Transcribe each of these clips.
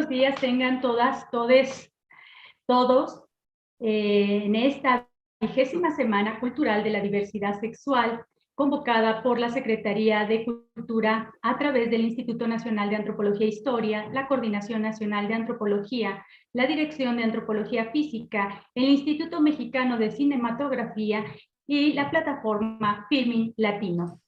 días tengan todas, todes, todos en esta 20ª Semana Cultural de la Diversidad Sexual, convocada por la Secretaría de Cultura a través del Instituto Nacional de Antropología e Historia, la Coordinación Nacional de Antropología, la Dirección de Antropología Física, el Instituto Mexicano de Cinematografía y la plataforma Filming Latino.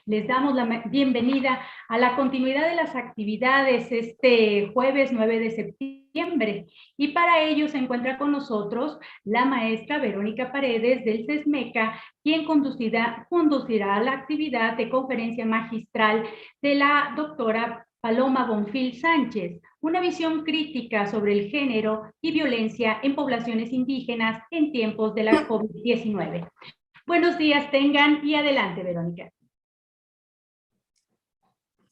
Les damos la bienvenida a la continuidad de las actividades este jueves 9 de septiembre. Y para ello se encuentra con nosotros la maestra Verónica Paredes del CESMECA, quien conducirá la actividad de conferencia magistral de la doctora Paloma Bonfil Sánchez, una visión crítica sobre el género y violencia en poblaciones indígenas en tiempos de la COVID-19. Buenos días tengan y adelante, Verónica.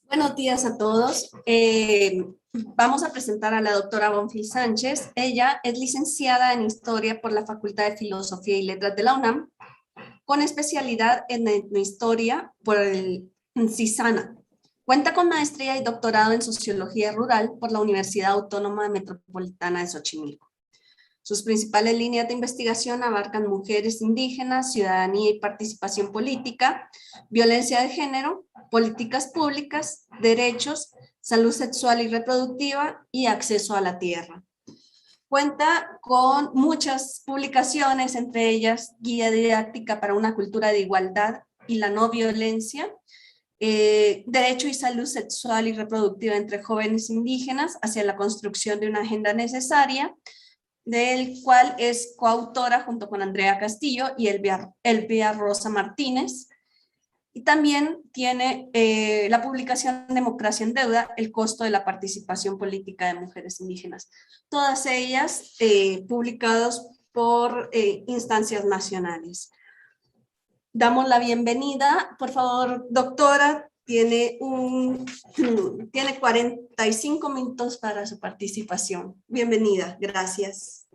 Buenos días a todos. Vamos a presentar a la doctora Bonfil Sánchez. Ella es licenciada en Historia por la Facultad de Filosofía y Letras de la UNAM, con especialidad en Etnohistoria por el CISANA. Cuenta con maestría y doctorado en Sociología Rural por la Universidad Autónoma Metropolitana de Xochimilco. Sus principales líneas de investigación abarcan mujeres indígenas, ciudadanía y participación política, violencia de género, políticas públicas, derechos, salud sexual y reproductiva y acceso a la tierra. Cuenta con muchas publicaciones, entre ellas Guía Didáctica para una Cultura de Igualdad y la No Violencia, Derecho y Salud Sexual y Reproductiva entre Jóvenes Indígenas hacia la construcción de una agenda necesaria, del cual es coautora junto con Andrea Castillo y Elvia Rosa Martínez. Y también tiene la publicación Democracia en Deuda, el costo de la participación política de mujeres indígenas. Todas ellas publicadas por instancias nacionales. Damos la bienvenida. Por favor, doctora, tiene 45 minutos para su participación. Bienvenida, gracias.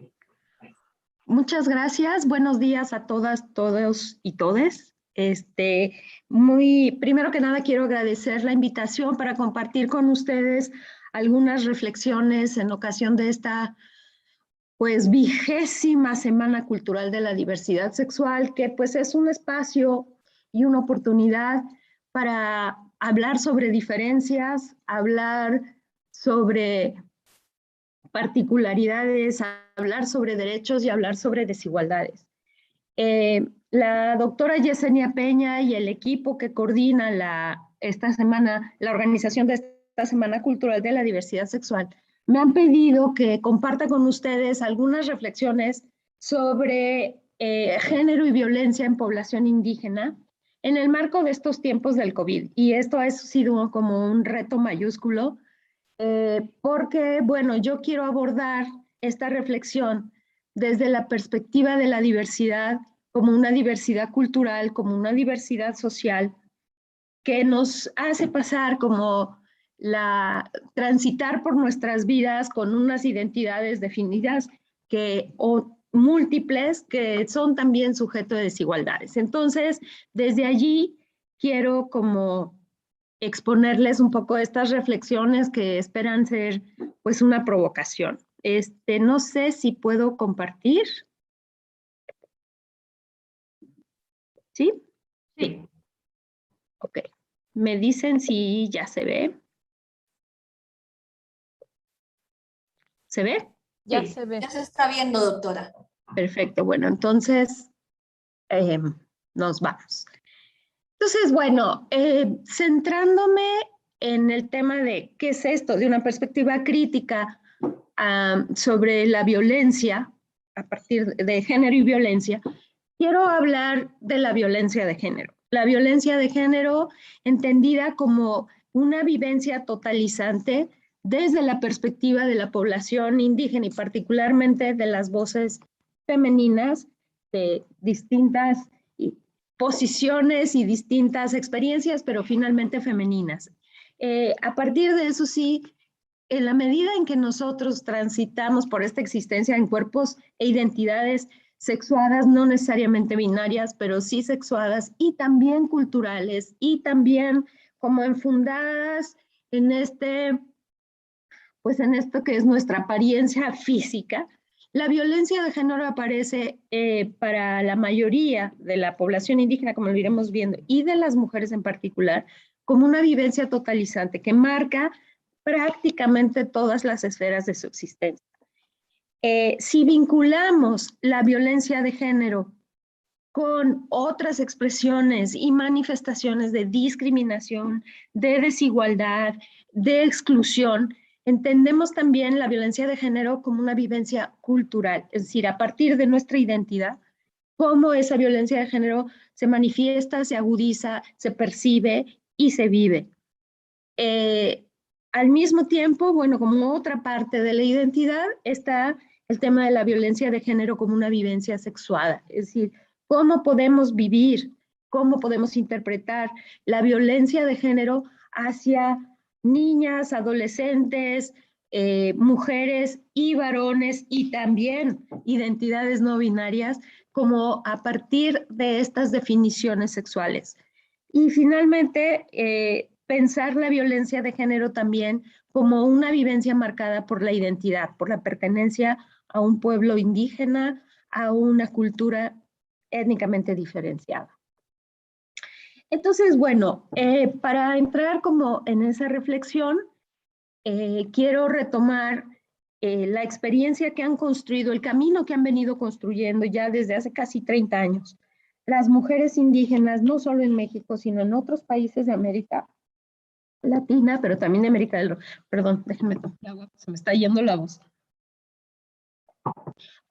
Muchas gracias. Buenos días a todas, todos y todes. Primero que nada quiero agradecer la invitación para compartir con ustedes algunas reflexiones en ocasión de esta 20ª Semana Cultural de la Diversidad Sexual, que pues es un espacio y una oportunidad para hablar sobre diferencias, hablar sobre particularidades, hablar sobre derechos y hablar sobre desigualdades. La doctora Yesenia Peña y el equipo que coordina la organización de esta Semana Cultural de la Diversidad Sexual me han pedido que comparta con ustedes algunas reflexiones sobre género y violencia en población indígena en el marco de estos tiempos del COVID. Y esto ha sido como un reto mayúsculo, porque, bueno, yo quiero abordar esta reflexión desde la perspectiva de la diversidad, como una diversidad cultural, como una diversidad social, que nos hace pasar como transitar por nuestras vidas con unas identidades definidas o múltiples que son también sujeto de desigualdades. Entonces, desde allí quiero como exponerles un poco estas reflexiones que esperan ser pues una provocación. No sé si puedo compartir. ¿Sí? Sí. Ok. Me dicen si ya se ve. ¿Se ve? Ya sí. Se ve. Ya se está viendo, doctora. Perfecto. Bueno, entonces nos vamos. Entonces, bueno, centrándome en el tema de qué es esto, de una perspectiva crítica sobre la violencia, a partir de género y violencia, quiero hablar de la violencia de género. La violencia de género entendida como una vivencia totalizante desde la perspectiva de la población indígena y particularmente de las voces femeninas de distintas posiciones y distintas experiencias, pero finalmente femeninas. A partir de eso sí, en la medida en que nosotros transitamos por esta existencia en cuerpos e identidades sexuadas, no necesariamente binarias, pero sí sexuadas y también culturales y también como enfundadas en pues en esto que es nuestra apariencia física. La violencia de género aparece para la mayoría de la población indígena, como lo iremos viendo, y de las mujeres en particular, como una vivencia totalizante que marca prácticamente todas las esferas de su existencia. Si vinculamos la violencia de género con otras expresiones y manifestaciones de discriminación, de desigualdad, de exclusión, entendemos también la violencia de género como una vivencia cultural, es decir, a partir de nuestra identidad, cómo esa violencia de género se manifiesta, se agudiza, se percibe y se vive. Al mismo tiempo, bueno, como otra parte de la identidad está el tema de la violencia de género como una vivencia sexuada, es decir, cómo podemos vivir, cómo podemos interpretar la violencia de género hacia niñas, adolescentes, mujeres y varones y también identidades no binarias, como a partir de estas definiciones sexuales. Y finalmente, pensar la violencia de género también como una vivencia marcada por la identidad, por la pertenencia a un pueblo indígena, a una cultura étnicamente diferenciada. Entonces, bueno, para entrar como en esa reflexión, quiero retomar la experiencia que han construido, el camino que han venido construyendo ya desde hace casi 30 años. Las mujeres indígenas, no solo en México, sino en otros países de América Latina, pero también de América del Norte. Perdón, déjenme tomar agua, se me está yendo la voz.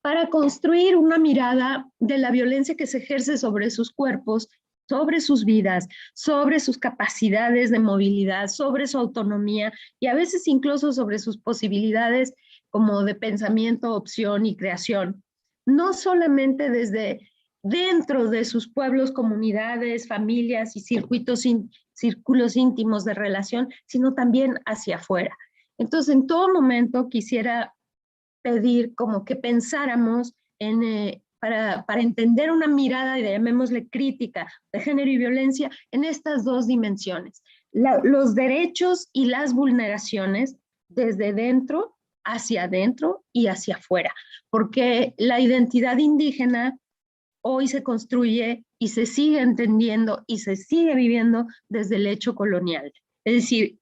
Para construir una mirada de la violencia que se ejerce sobre sus cuerpos, sobre sus vidas, sobre sus capacidades de movilidad, sobre su autonomía y a veces incluso sobre sus posibilidades como de pensamiento, opción y creación. No solamente desde dentro de sus pueblos, comunidades, familias y círculos íntimos de relación, sino también hacia afuera. Entonces, en todo momento quisiera pedir como que pensáramos para entender una mirada, llamémosle crítica, de género y violencia en estas dos dimensiones. Los derechos y las vulneraciones desde dentro hacia adentro y hacia afuera, porque la identidad indígena hoy se construye y se sigue entendiendo y se sigue viviendo desde el hecho colonial. Es decir,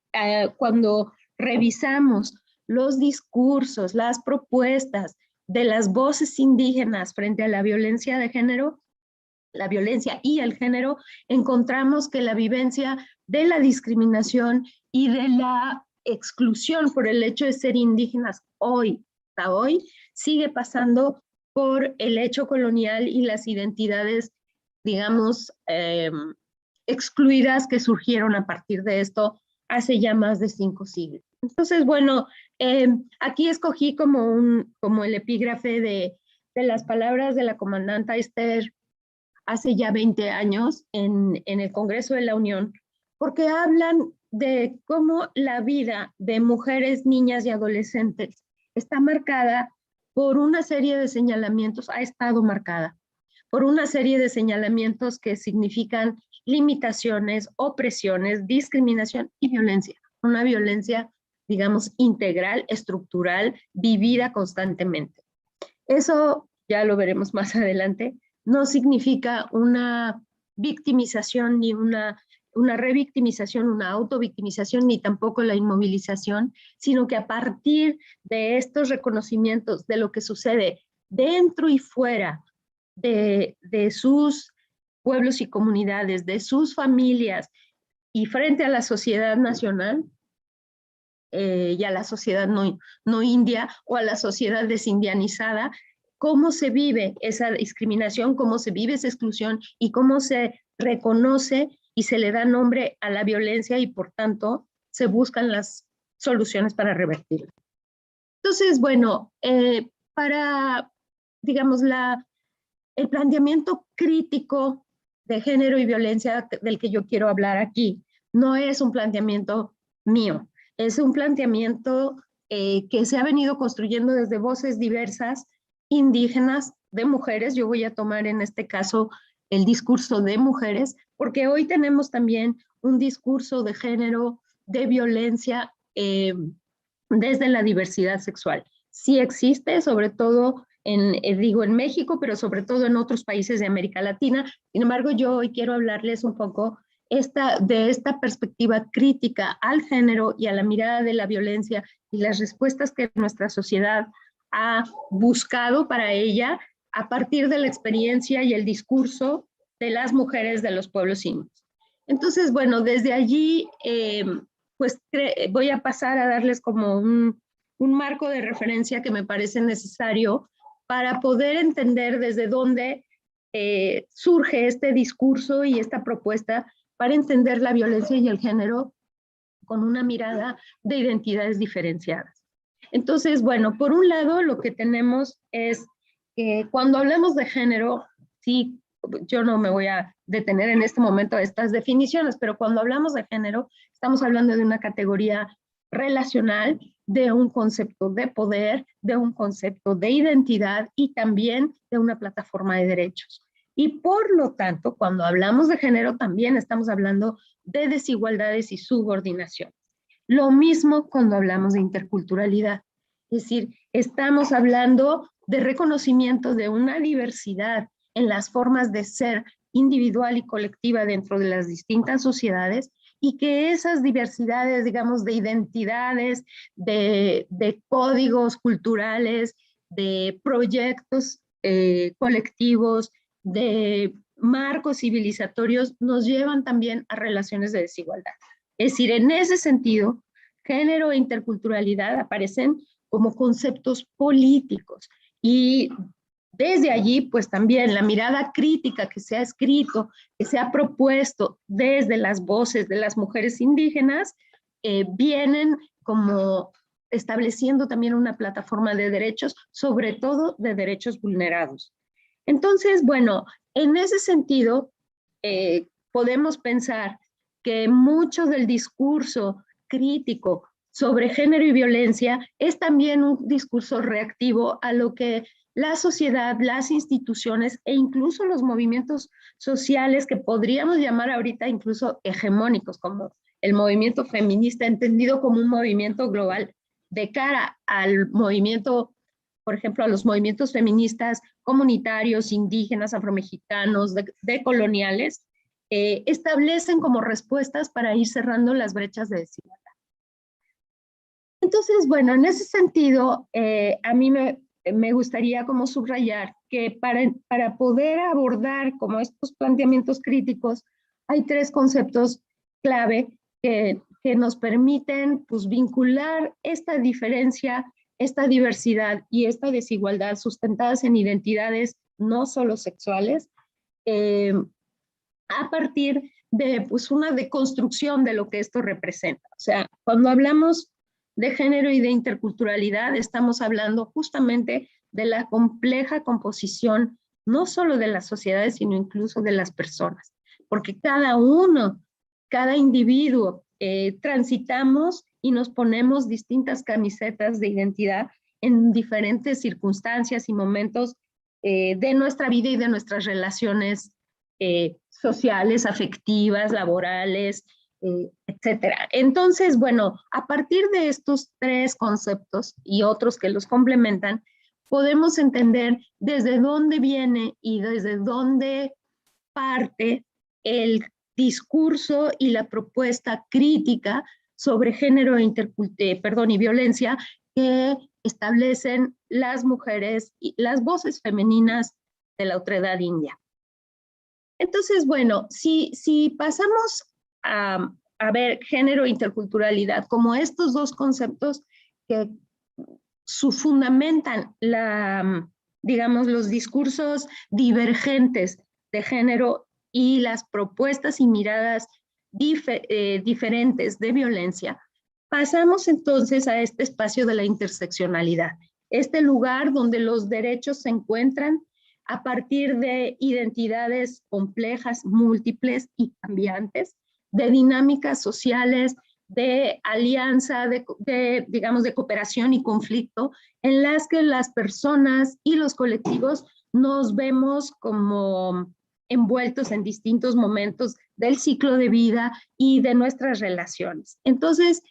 cuando revisamos los discursos, las propuestas de las voces indígenas frente a la violencia de género, la violencia y el género, encontramos que la vivencia de la discriminación y de la exclusión por el hecho de ser indígenas hoy, hasta hoy, sigue pasando por el hecho colonial y las identidades, digamos, excluidas que surgieron a partir de esto hace ya más de 5 siglos. Entonces, bueno, aquí escogí como el epígrafe de las palabras de la comandante Esther hace ya 20 años en el Congreso de la Unión, porque hablan de cómo la vida de mujeres, niñas y adolescentes está marcada por una serie de señalamientos, ha estado marcada por una serie de señalamientos que significan limitaciones, opresiones, discriminación y violencia. Una violencia, digamos, integral, estructural, vivida constantemente. Eso, ya lo veremos más adelante, no significa una victimización ni una revictimización, una autovictimización, ni tampoco la inmovilización, sino que a partir de estos reconocimientos de lo que sucede dentro y fuera de sus pueblos y comunidades, de sus familias y frente a la sociedad nacional y a la sociedad no india o a la sociedad desindianizada, cómo se vive esa discriminación, cómo se vive esa exclusión y cómo se reconoce y se le da nombre a la violencia y por tanto se buscan las soluciones para revertirla. Entonces, bueno, para, digamos, el planteamiento crítico de género y violencia del que yo quiero hablar aquí no es un planteamiento mío, es un planteamiento que se ha venido construyendo desde voces diversas, indígenas, de mujeres. Yo voy a tomar en este caso el discurso de mujeres, porque hoy tenemos también un discurso de género, de violencia desde la diversidad sexual. Sí existe, sobre todo en México, pero sobre todo en otros países de América Latina. Sin embargo, yo hoy quiero hablarles un poco de esta perspectiva crítica al género y a la mirada de la violencia y las respuestas que nuestra sociedad ha buscado para ella a partir de la experiencia y el discurso de las mujeres de los pueblos indios. Entonces, bueno, desde allí, pues voy a pasar a darles como un marco de referencia que me parece necesario para poder entender desde dónde surge este discurso y esta propuesta para entender la violencia y el género con una mirada de identidades diferenciadas. Entonces, bueno, por un lado lo que tenemos es que cuando hablamos de género, sí, yo no me voy a detener en este momento a estas definiciones, pero cuando hablamos de género, estamos hablando de una categoría relacional, de un concepto de poder, de un concepto de identidad y también de una plataforma de derechos. Y por lo tanto, cuando hablamos de género, también estamos hablando de desigualdades y subordinación. Lo mismo cuando hablamos de interculturalidad. Es decir, estamos hablando de reconocimiento de una diversidad en las formas de ser individual y colectiva dentro de las distintas sociedades y que esas diversidades, digamos, de identidades, de códigos culturales, de proyectos colectivos, de marcos civilizatorios, nos llevan también a relaciones de desigualdad. Es decir, en ese sentido, género e interculturalidad aparecen como conceptos políticos y desde allí, pues también la mirada crítica que se ha escrito, que se ha propuesto desde las voces de las mujeres indígenas, vienen como estableciendo también una plataforma de derechos, sobre todo de derechos vulnerados. Entonces, bueno, en ese sentido, podemos pensar que mucho del discurso crítico sobre género y violencia es también un discurso reactivo a lo que la sociedad, las instituciones e incluso los movimientos sociales que podríamos llamar ahorita incluso hegemónicos, como el movimiento feminista entendido como un movimiento global de cara al movimiento, por ejemplo, a los movimientos feministas comunitarios, indígenas, afromexicanos, decoloniales, establecen como respuestas para ir cerrando las brechas de desigualdad. Entonces, bueno, en ese sentido, a mí me gustaría como subrayar que para poder abordar como estos planteamientos críticos, hay tres conceptos clave que nos permiten pues, vincular esta diferencia, esta diversidad y esta desigualdad sustentadas en identidades no solo sexuales, a partir de pues, una deconstrucción de lo que esto representa. O sea, cuando hablamos de género y de interculturalidad, estamos hablando justamente de la compleja composición, no solo de las sociedades, sino incluso de las personas, porque cada individuo, transitamos y nos ponemos distintas camisetas de identidad en diferentes circunstancias y momentos de nuestra vida y de nuestras relaciones sociales, afectivas, laborales, etcétera. Entonces, bueno, a partir de estos tres conceptos y otros que los complementan, podemos entender desde dónde viene y desde dónde parte el discurso y la propuesta crítica sobre género y violencia que establecen las mujeres y las voces femeninas de la otredad india. Entonces, bueno, si pasamos a ver género e interculturalidad como estos dos conceptos que fundamentan digamos, los discursos divergentes de género y las propuestas y miradas diferentes de violencia, pasamos entonces a este espacio de la interseccionalidad, este lugar donde los derechos se encuentran a partir de identidades complejas, múltiples y cambiantes, de dinámicas sociales, de alianza, digamos, de cooperación y conflicto, en las que las personas y los colectivos nos vemos como envueltos en distintos momentos del ciclo de vida y de nuestras relaciones. Entonces,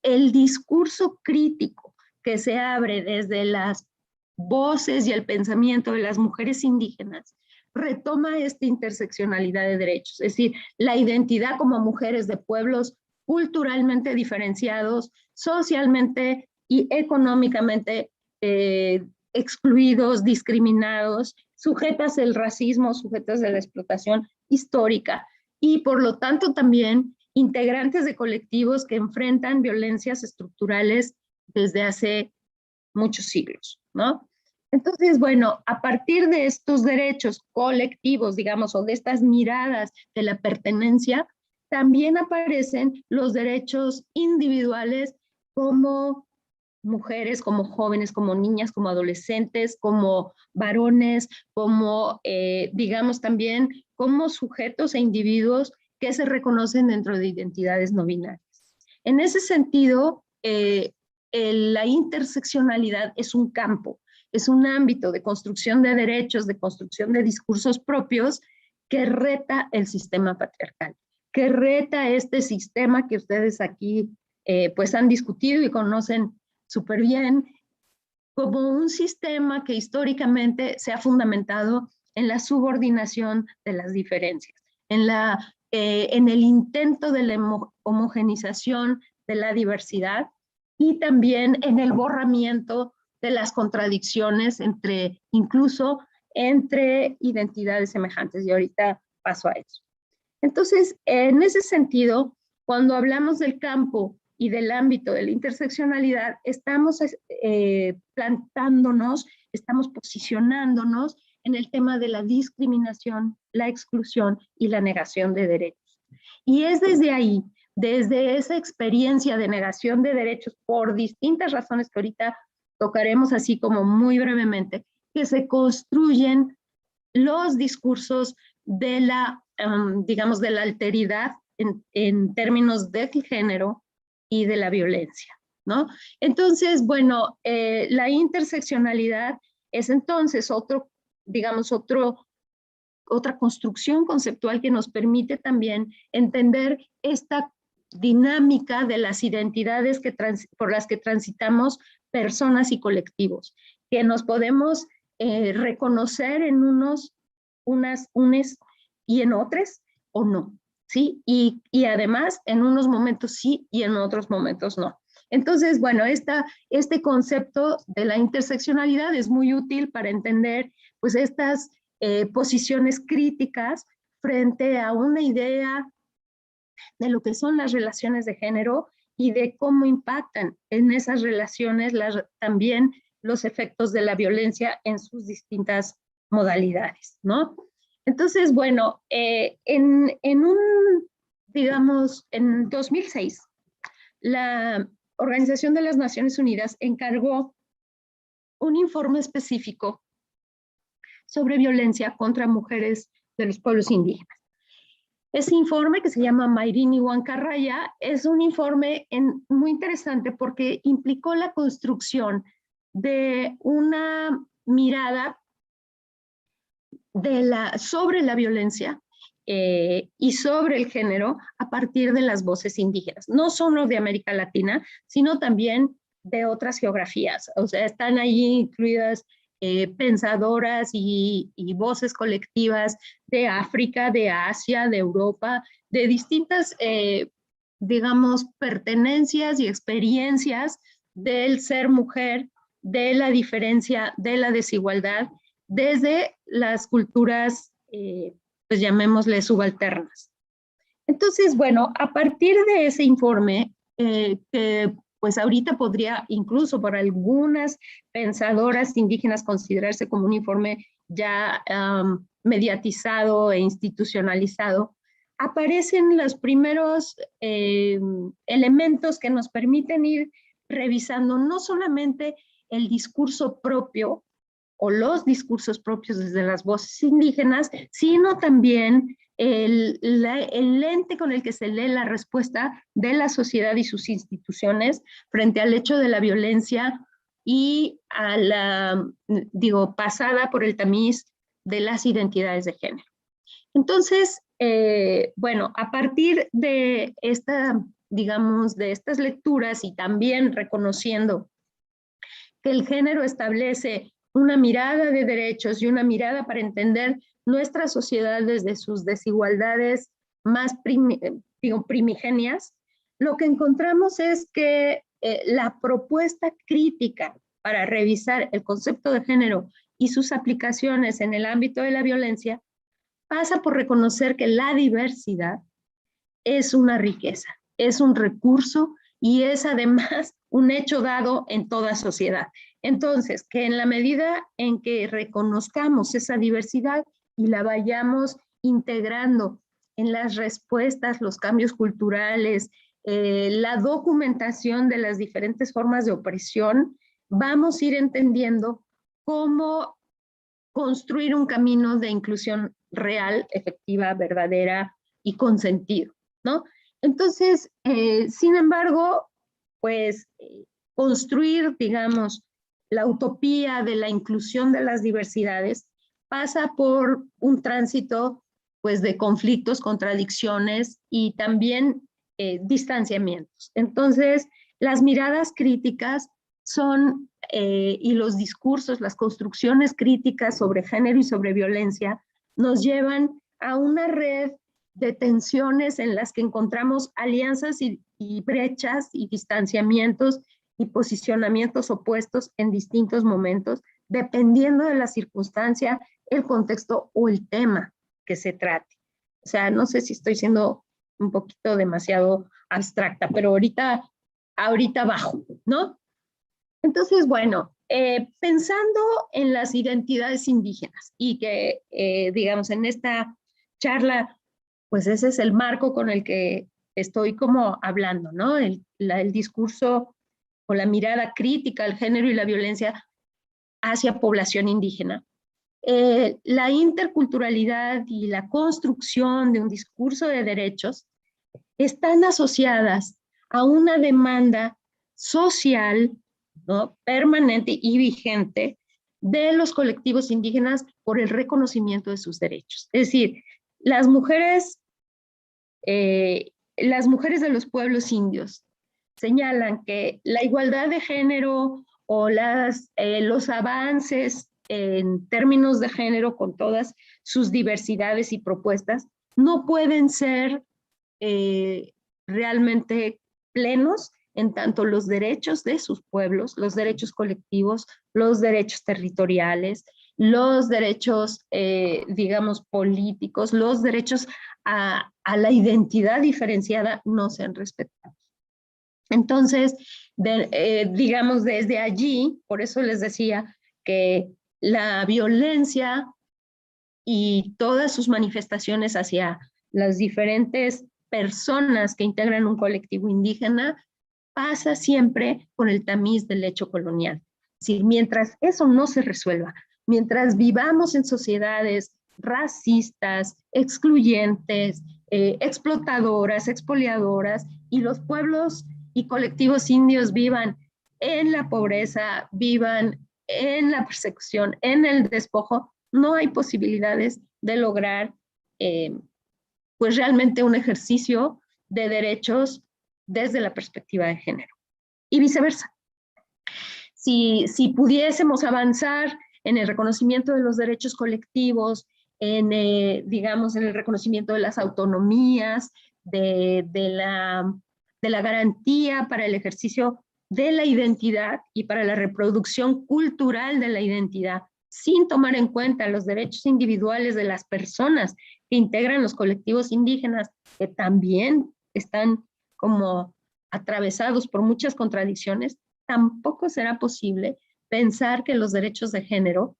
el discurso crítico que se abre desde las voces y el pensamiento de las mujeres indígenas retoma esta interseccionalidad de derechos, es decir, la identidad como mujeres de pueblos culturalmente diferenciados, socialmente y económicamente excluidos, discriminados, sujetas al racismo, sujetas a la explotación histórica y por lo tanto también integrantes de colectivos que enfrentan violencias estructurales desde hace muchos siglos, ¿no? Entonces, bueno, a partir de estos derechos colectivos, digamos, o de estas miradas de la pertenencia, también aparecen los derechos individuales como mujeres, como jóvenes, como niñas, como adolescentes, como varones, como, digamos, también como sujetos e individuos que se reconocen dentro de identidades no binarias. En ese sentido, la interseccionalidad es un campo, es un ámbito de construcción de derechos, de construcción de discursos propios que reta el sistema patriarcal, que reta este sistema que ustedes aquí pues han discutido y conocen súper bien, como un sistema que históricamente se ha fundamentado en la subordinación de las diferencias, en el intento de la homogenización de la diversidad y también en el borramiento de las contradicciones incluso entre identidades semejantes. Y ahorita paso a eso. Entonces, en ese sentido, cuando hablamos del campo y del ámbito de la interseccionalidad, estamos plantándonos, estamos posicionándonos en el tema de la discriminación, la exclusión y la negación de derechos. Y es desde ahí, desde esa experiencia de negación de derechos por distintas razones que ahorita tocaremos así como muy brevemente, que se construyen los discursos de la, digamos, de la alteridad en términos del género y de la violencia, ¿no? Entonces, bueno, la interseccionalidad es entonces otra construcción conceptual que nos permite también entender esta dinámica de las identidades por las que transitamos personas y colectivos, que nos podemos reconocer en unes y en otros o no, ¿sí? Y además en unos momentos sí y en otros momentos no. Entonces, bueno, este concepto de la interseccionalidad es muy útil para entender pues estas posiciones críticas frente a una idea de lo que son las relaciones de género y de cómo impactan en esas relaciones también los efectos de la violencia en sus distintas modalidades, ¿no? Entonces, bueno, en 2006, la Organización de las Naciones Unidas encargó un informe específico sobre violencia contra mujeres de los pueblos indígenas. Ese informe, que se llama Mayrini Huancarraya, es un informe muy interesante porque implicó la construcción de una mirada sobre la violencia y sobre el género a partir de las voces indígenas, no solo de América Latina, sino también de otras geografías. O sea, están ahí incluidas pensadoras y voces colectivas de África, de Asia, de Europa, de distintas, digamos, pertenencias y experiencias del ser mujer, de la diferencia, de la desigualdad, desde las culturas, pues llamémosle subalternas. Entonces, bueno, a partir de ese informe, que pues ahorita podría incluso por algunas pensadoras indígenas considerarse como un informe ya mediatizado e institucionalizado, aparecen los primeros elementos que nos permiten ir revisando no solamente el discurso propio o los discursos propios desde las voces indígenas, sino también el lente con el que se lee la respuesta de la sociedad y sus instituciones frente al hecho de la violencia y a la, pasada por el tamiz de las identidades de género. Entonces, bueno, a partir de esta digamos, de estas lecturas y también reconociendo que el género establece una mirada de derechos y una mirada para entender nuestra sociedad desde sus desigualdades más primigenias, lo que encontramos es que la propuesta crítica para revisar el concepto de género y sus aplicaciones en el ámbito de la violencia pasa por reconocer que la diversidad es una riqueza, es un recurso y es además un hecho dado en toda sociedad. Entonces, que en la medida en que reconozcamos esa diversidad y la vayamos integrando en las respuestas, los cambios culturales, la documentación de las diferentes formas de opresión, vamos a ir entendiendo cómo construir un camino de inclusión real, efectiva, verdadera y con sentido, ¿no? Entonces, sin embargo, pues construir, digamos, la utopía de la inclusión de las diversidades pasa por un tránsito, pues, de conflictos, contradicciones y también distanciamientos. Entonces, las miradas críticas son, y los discursos, las construcciones críticas sobre género y sobre violencia nos llevan a una red de tensiones en las que encontramos alianzas y brechas y distanciamientos y posicionamientos opuestos en distintos momentos, dependiendo de la circunstancia, el contexto o el tema que se trate. O sea, no sé si estoy siendo un poquito demasiado abstracta, pero ahorita bajo, ¿no? Entonces, bueno, pensando en las identidades indígenas y que, digamos, en esta charla, pues ese es el marco con el que estoy como hablando, ¿no? El discurso o la mirada crítica al género y la violencia hacia población indígena. La interculturalidad y la construcción de un discurso de derechos están asociadas a una demanda social, ¿no?, permanente y vigente de los colectivos indígenas por el reconocimiento de sus derechos. Es decir, las mujeres de los pueblos indios señalan que la igualdad de género o los avances en términos de género con todas sus diversidades y propuestas no pueden ser realmente plenos en tanto los derechos de sus pueblos, los derechos colectivos, los derechos territoriales, los derechos, digamos, políticos, los derechos a la identidad diferenciada no sean respetados. Entonces, digamos, desde allí, por eso les decía que la violencia y todas sus manifestaciones hacia las diferentes personas que integran un colectivo indígena pasa siempre con el tamiz del hecho colonial. Es decir, mientras eso no se resuelva, mientras vivamos en sociedades racistas, excluyentes, explotadoras, expoliadoras, y los pueblos y colectivos indios vivan en la pobreza, vivan en la persecución, en el despojo, no hay posibilidades de lograr pues realmente un ejercicio de derechos desde la perspectiva de género. Y viceversa. Si pudiésemos avanzar en el reconocimiento de los derechos colectivos, digamos, en el reconocimiento de las autonomías, de la garantía para el ejercicio de la identidad y para la reproducción cultural de la identidad, sin tomar en cuenta los derechos individuales de las personas que integran los colectivos indígenas, que también están como atravesados por muchas contradicciones, tampoco será posible pensar que los derechos de género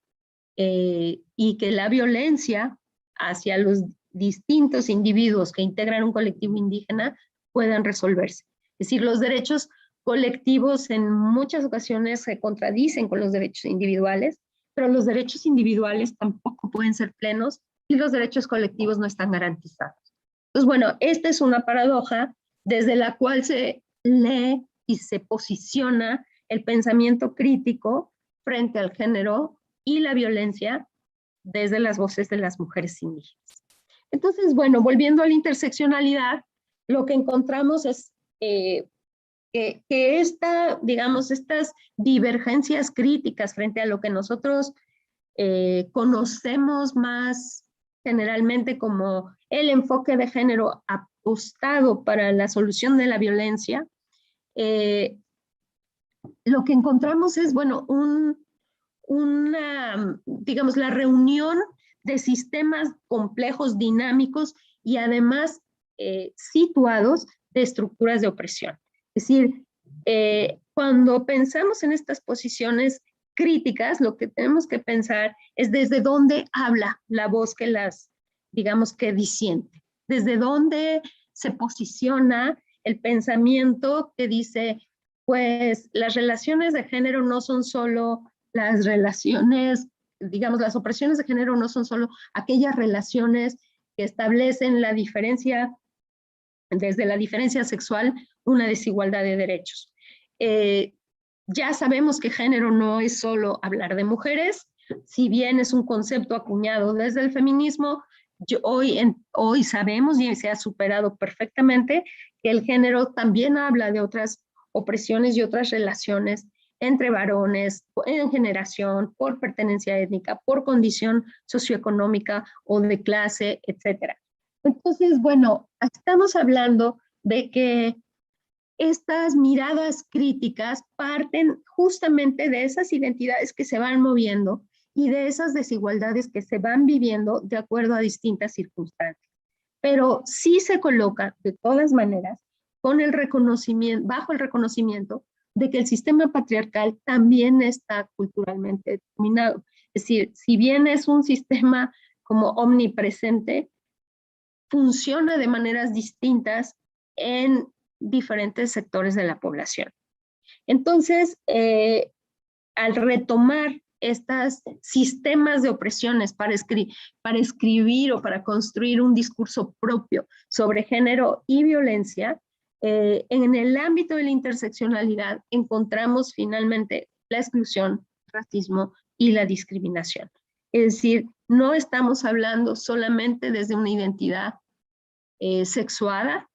y que la violencia hacia los distintos individuos que integran un colectivo indígena puedan resolverse. Es decir, los derechos colectivos en muchas ocasiones se contradicen con los derechos individuales, pero los derechos individuales tampoco pueden ser plenos y los derechos colectivos no están garantizados. Entonces, bueno, esta es una paradoja desde la cual se lee y se posiciona el pensamiento crítico frente al género y la violencia desde las voces de las mujeres indígenas. Entonces, bueno, volviendo a la interseccionalidad, lo que encontramos es digamos, estas divergencias críticas frente a lo que nosotros conocemos más generalmente como el enfoque de género apostado para la solución de la violencia, lo que encontramos es, bueno, digamos, la reunión de sistemas complejos, dinámicos y además situados de estructuras de opresión. Es decir, cuando pensamos en estas posiciones críticas, lo que tenemos que pensar es desde dónde habla la voz que las, digamos, que disiente, desde dónde se posiciona el pensamiento que dice, pues las relaciones de género no son solo las relaciones, digamos, las opresiones de género no son solo aquellas relaciones que establecen la diferencia, desde la diferencia sexual, una desigualdad de derechos. Ya sabemos que género no es solo hablar de mujeres, si bien es un concepto acuñado desde el feminismo, hoy sabemos y se ha superado perfectamente que el género también habla de otras opresiones y otras relaciones entre varones, en generación, por pertenencia étnica, por condición socioeconómica o de clase, etc. Entonces, bueno, estamos hablando de que estas miradas críticas parten justamente de esas identidades que se van moviendo y de esas desigualdades que se van viviendo de acuerdo a distintas circunstancias. Pero sí se coloca, de todas maneras, con el reconocimiento, bajo el reconocimiento de que el sistema patriarcal también está culturalmente determinado. Es decir, si bien es un sistema como omnipresente, funciona de maneras distintas en diferentes sectores de la población. Entonces, al retomar estos sistemas de opresiones para escribir o para construir un discurso propio sobre género y violencia, en el ámbito de la interseccionalidad encontramos finalmente la exclusión, el racismo y la discriminación. Es decir, no estamos hablando solamente desde una identidad sexuada,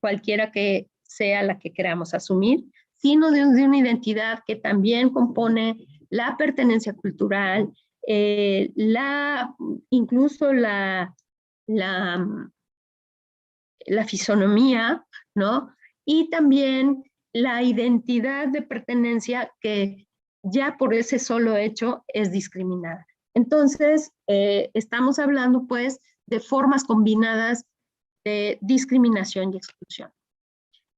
cualquiera que sea la que queramos asumir, sino de una identidad que también compone la pertenencia cultural, incluso la fisonomía, ¿no? Y también la identidad de pertenencia que ya por ese solo hecho es discriminada. Entonces, estamos hablando pues de formas combinadas de discriminación y exclusión.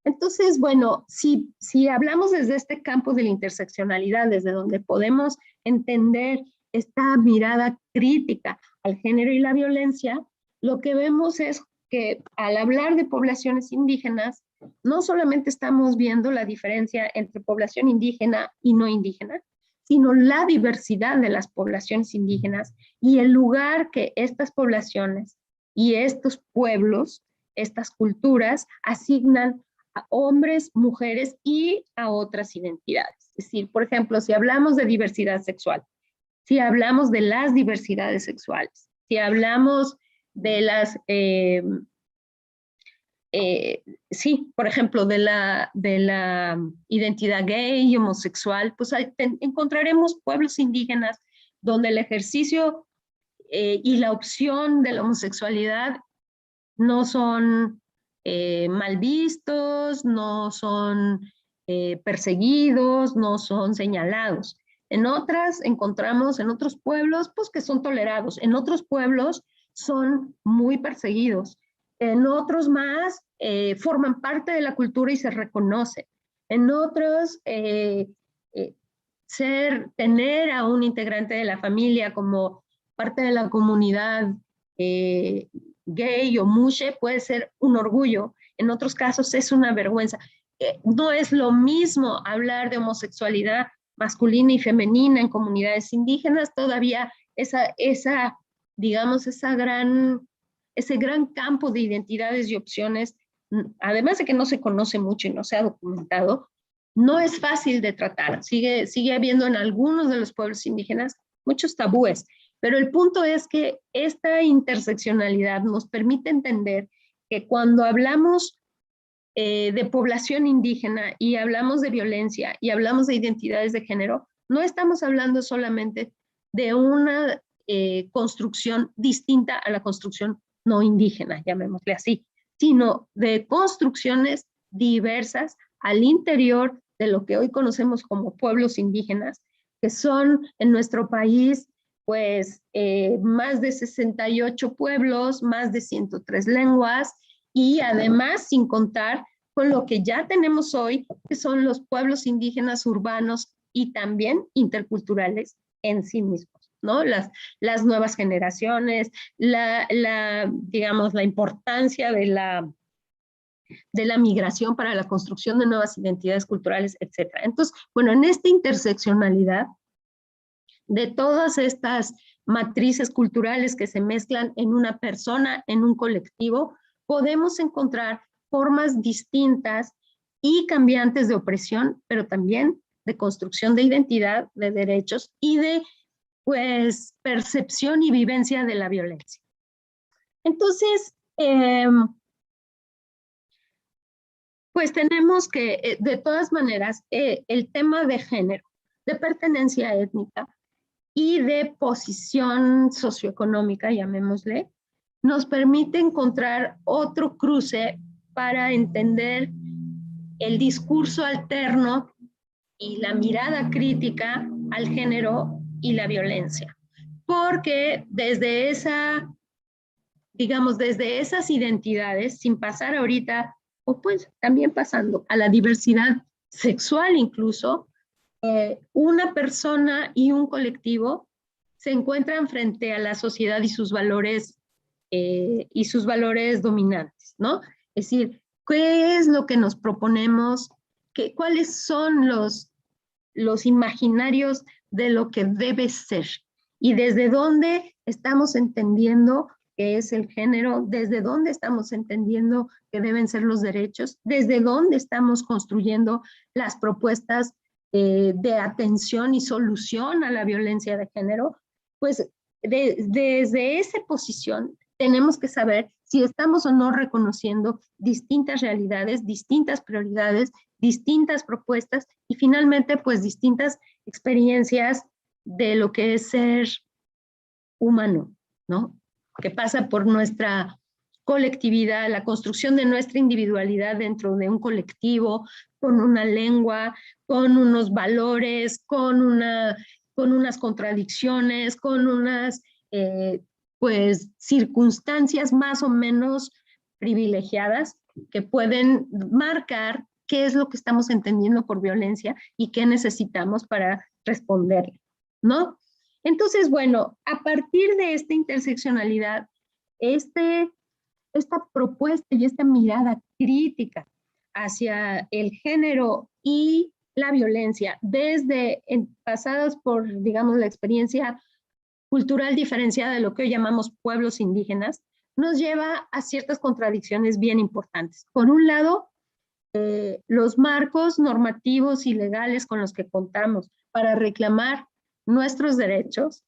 Entonces, bueno, si hablamos desde este campo de la interseccionalidad, desde donde podemos entender esta mirada crítica al género y la violencia, lo que vemos es que al hablar de poblaciones indígenas, no solamente estamos viendo la diferencia entre población indígena y no indígena, sino la diversidad de las poblaciones indígenas y el lugar que estas poblaciones y estos pueblos, estas culturas, asignan a hombres, mujeres y a otras identidades. Es decir, por ejemplo, si hablamos de diversidad sexual, si hablamos de las diversidades sexuales, si hablamos de las, sí, por ejemplo, de la identidad gay y homosexual, pues encontraremos pueblos indígenas donde el ejercicio y la opción de la homosexualidad no son mal vistos, no son perseguidos, no son señalados. En otras encontramos, en otros pueblos, pues que son tolerados. En otros pueblos son muy perseguidos. En otros más forman parte de la cultura y se reconoce. En otros, tener a un integrante de la familia como parte de la comunidad gay o mushe puede ser un orgullo, en otros casos es una vergüenza. No es lo mismo hablar de homosexualidad masculina y femenina en comunidades indígenas, todavía digamos, ese gran campo de identidades y opciones, además de que no se conoce mucho y no se ha documentado, no es fácil de tratar. Sigue habiendo en algunos de los pueblos indígenas muchos tabúes. Pero el punto es que esta interseccionalidad nos permite entender que cuando hablamos de población indígena y hablamos de violencia y hablamos de identidades de género, no estamos hablando solamente de una construcción distinta a la construcción no indígena, llamémosle así, sino de construcciones diversas al interior de lo que hoy conocemos como pueblos indígenas, que son en nuestro país pues más de 68 pueblos, más de 103 lenguas, y además sin contar con lo que ya tenemos hoy, que son los pueblos indígenas urbanos y también interculturales en sí mismos, ¿no? Las nuevas generaciones, digamos, la importancia de la migración para la construcción de nuevas identidades culturales, etc. Entonces, bueno, en esta interseccionalidad de todas estas matrices culturales que se mezclan en una persona, en un colectivo, podemos encontrar formas distintas y cambiantes de opresión, pero también de construcción de identidad, de derechos y de pues percepción y vivencia de la violencia. Entonces, pues tenemos que, de todas maneras, el tema de género, de pertenencia étnica y de posición socioeconómica, llamémosle, nos permite encontrar otro cruce para entender el discurso alterno y la mirada crítica al género y la violencia. Porque desde digamos, desde esas identidades, sin pasar ahorita, o pues también pasando a la diversidad sexual incluso, una persona y un colectivo se encuentran frente a la sociedad y sus valores dominantes, ¿no? Es decir, ¿qué es lo que nos proponemos? ¿Cuáles son los imaginarios de lo que debe ser? Y desde dónde estamos entendiendo qué es el género, desde dónde estamos entendiendo que deben ser los derechos, desde dónde estamos construyendo las propuestas de atención y solución a la violencia de género, pues desde esa posición tenemos que saber si estamos o no reconociendo distintas realidades, distintas prioridades, distintas propuestas y finalmente pues distintas experiencias de lo que es ser humano, ¿no? Que pasa por nuestra colectividad, la construcción de nuestra individualidad dentro de un colectivo, con una lengua, con unos valores, con unas contradicciones, con unas pues circunstancias más o menos privilegiadas que pueden marcar qué es lo que estamos entendiendo por violencia y qué necesitamos para responderle, ¿no? Entonces, bueno, a partir de esta interseccionalidad, esta propuesta y esta mirada crítica hacia el género y la violencia, pasadas por, digamos, la experiencia cultural diferenciada de lo que hoy llamamos pueblos indígenas, nos lleva a ciertas contradicciones bien importantes. Por un lado, los marcos normativos y legales con los que contamos para reclamar nuestros derechos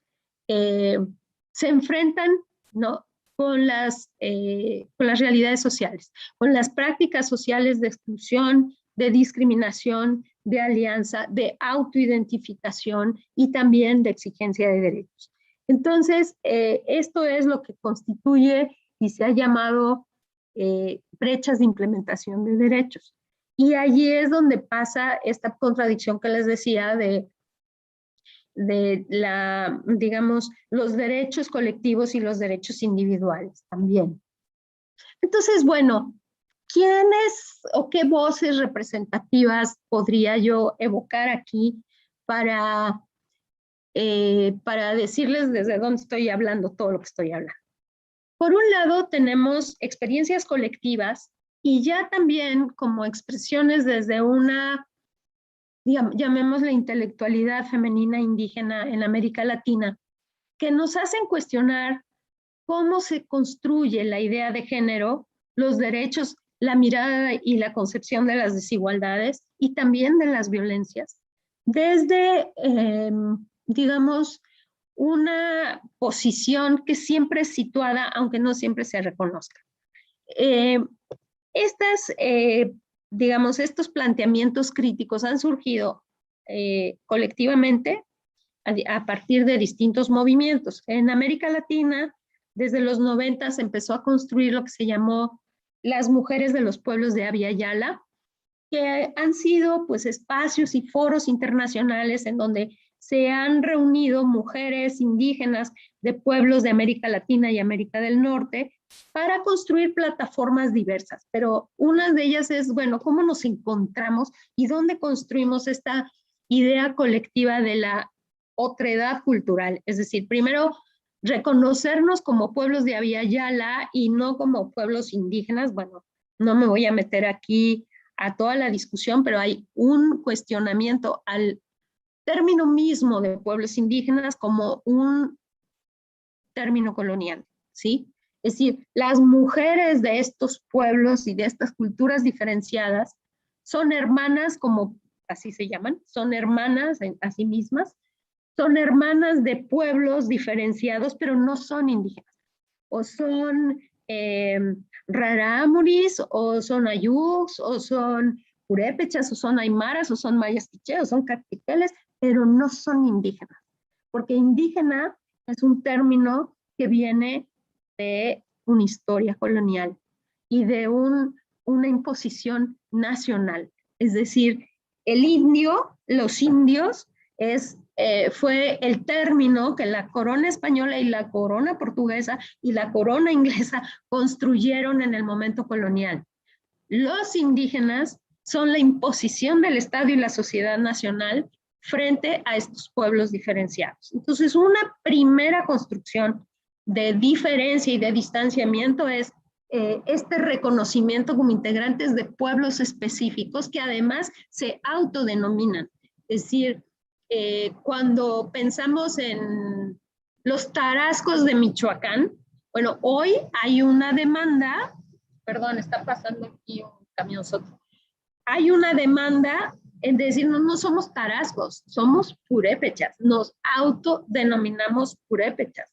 se enfrentan, ¿no?, con las realidades sociales, con las prácticas sociales de exclusión, de discriminación, de alianza, de autoidentificación y también de exigencia de derechos. Entonces, esto es lo que constituye y se ha llamado brechas de implementación de derechos. Y allí es donde pasa esta contradicción que les decía de digamos, los derechos colectivos y los derechos individuales también. Entonces, bueno, ¿quiénes o qué voces representativas podría yo evocar aquí para decirles desde dónde estoy hablando todo lo que estoy hablando? Por un lado, tenemos experiencias colectivas y ya también como expresiones desde una, llamémosle intelectualidad femenina indígena en América Latina, que nos hacen cuestionar cómo se construye la idea de género, los derechos, la mirada y la concepción de las desigualdades y también de las violencias, desde, digamos, una posición que siempre es situada, aunque no siempre se reconozca. Estas digamos, estos planteamientos críticos han surgido colectivamente a partir de distintos movimientos. En América Latina, desde los 90 se empezó a construir lo que se llamó las mujeres de los pueblos de Abya Yala, que han sido pues espacios y foros internacionales en donde se han reunido mujeres indígenas de pueblos de América Latina y América del Norte para construir plataformas diversas. Pero una de ellas es, bueno, ¿cómo nos encontramos y dónde construimos esta idea colectiva de la otredad cultural? Es decir, primero, reconocernos como pueblos de Abya Yala y no como pueblos indígenas. Bueno, no me voy a meter aquí a toda la discusión, pero hay un cuestionamiento al término mismo de pueblos indígenas como un término colonial, ¿sí? Es decir, las mujeres de estos pueblos y de estas culturas diferenciadas son hermanas, como así se llaman, son hermanas a sí mismas, son hermanas de pueblos diferenciados, pero no son indígenas. O son rarámuris, o son ayús, o son purépechas, o son aymaras, o son mayas quiché, o son caciqueles, pero no son indígenas. Porque indígena es un término que viene de una historia colonial y de una imposición nacional. Es decir, el indio, los indios, fue el término que la corona española y la corona portuguesa y la corona inglesa construyeron en el momento colonial. Los indígenas son la imposición del Estado y la sociedad nacional frente a estos pueblos diferenciados. Entonces, una primera construcción de diferencia y de distanciamiento es este reconocimiento como integrantes de pueblos específicos que además se autodenominan. Es decir, cuando pensamos en los tarascos de Michoacán, bueno, hoy hay una demanda, perdón, está pasando aquí un camión soto. Hay una demanda en decir, no, no somos tarascos, somos purépechas, nos autodenominamos purépechas.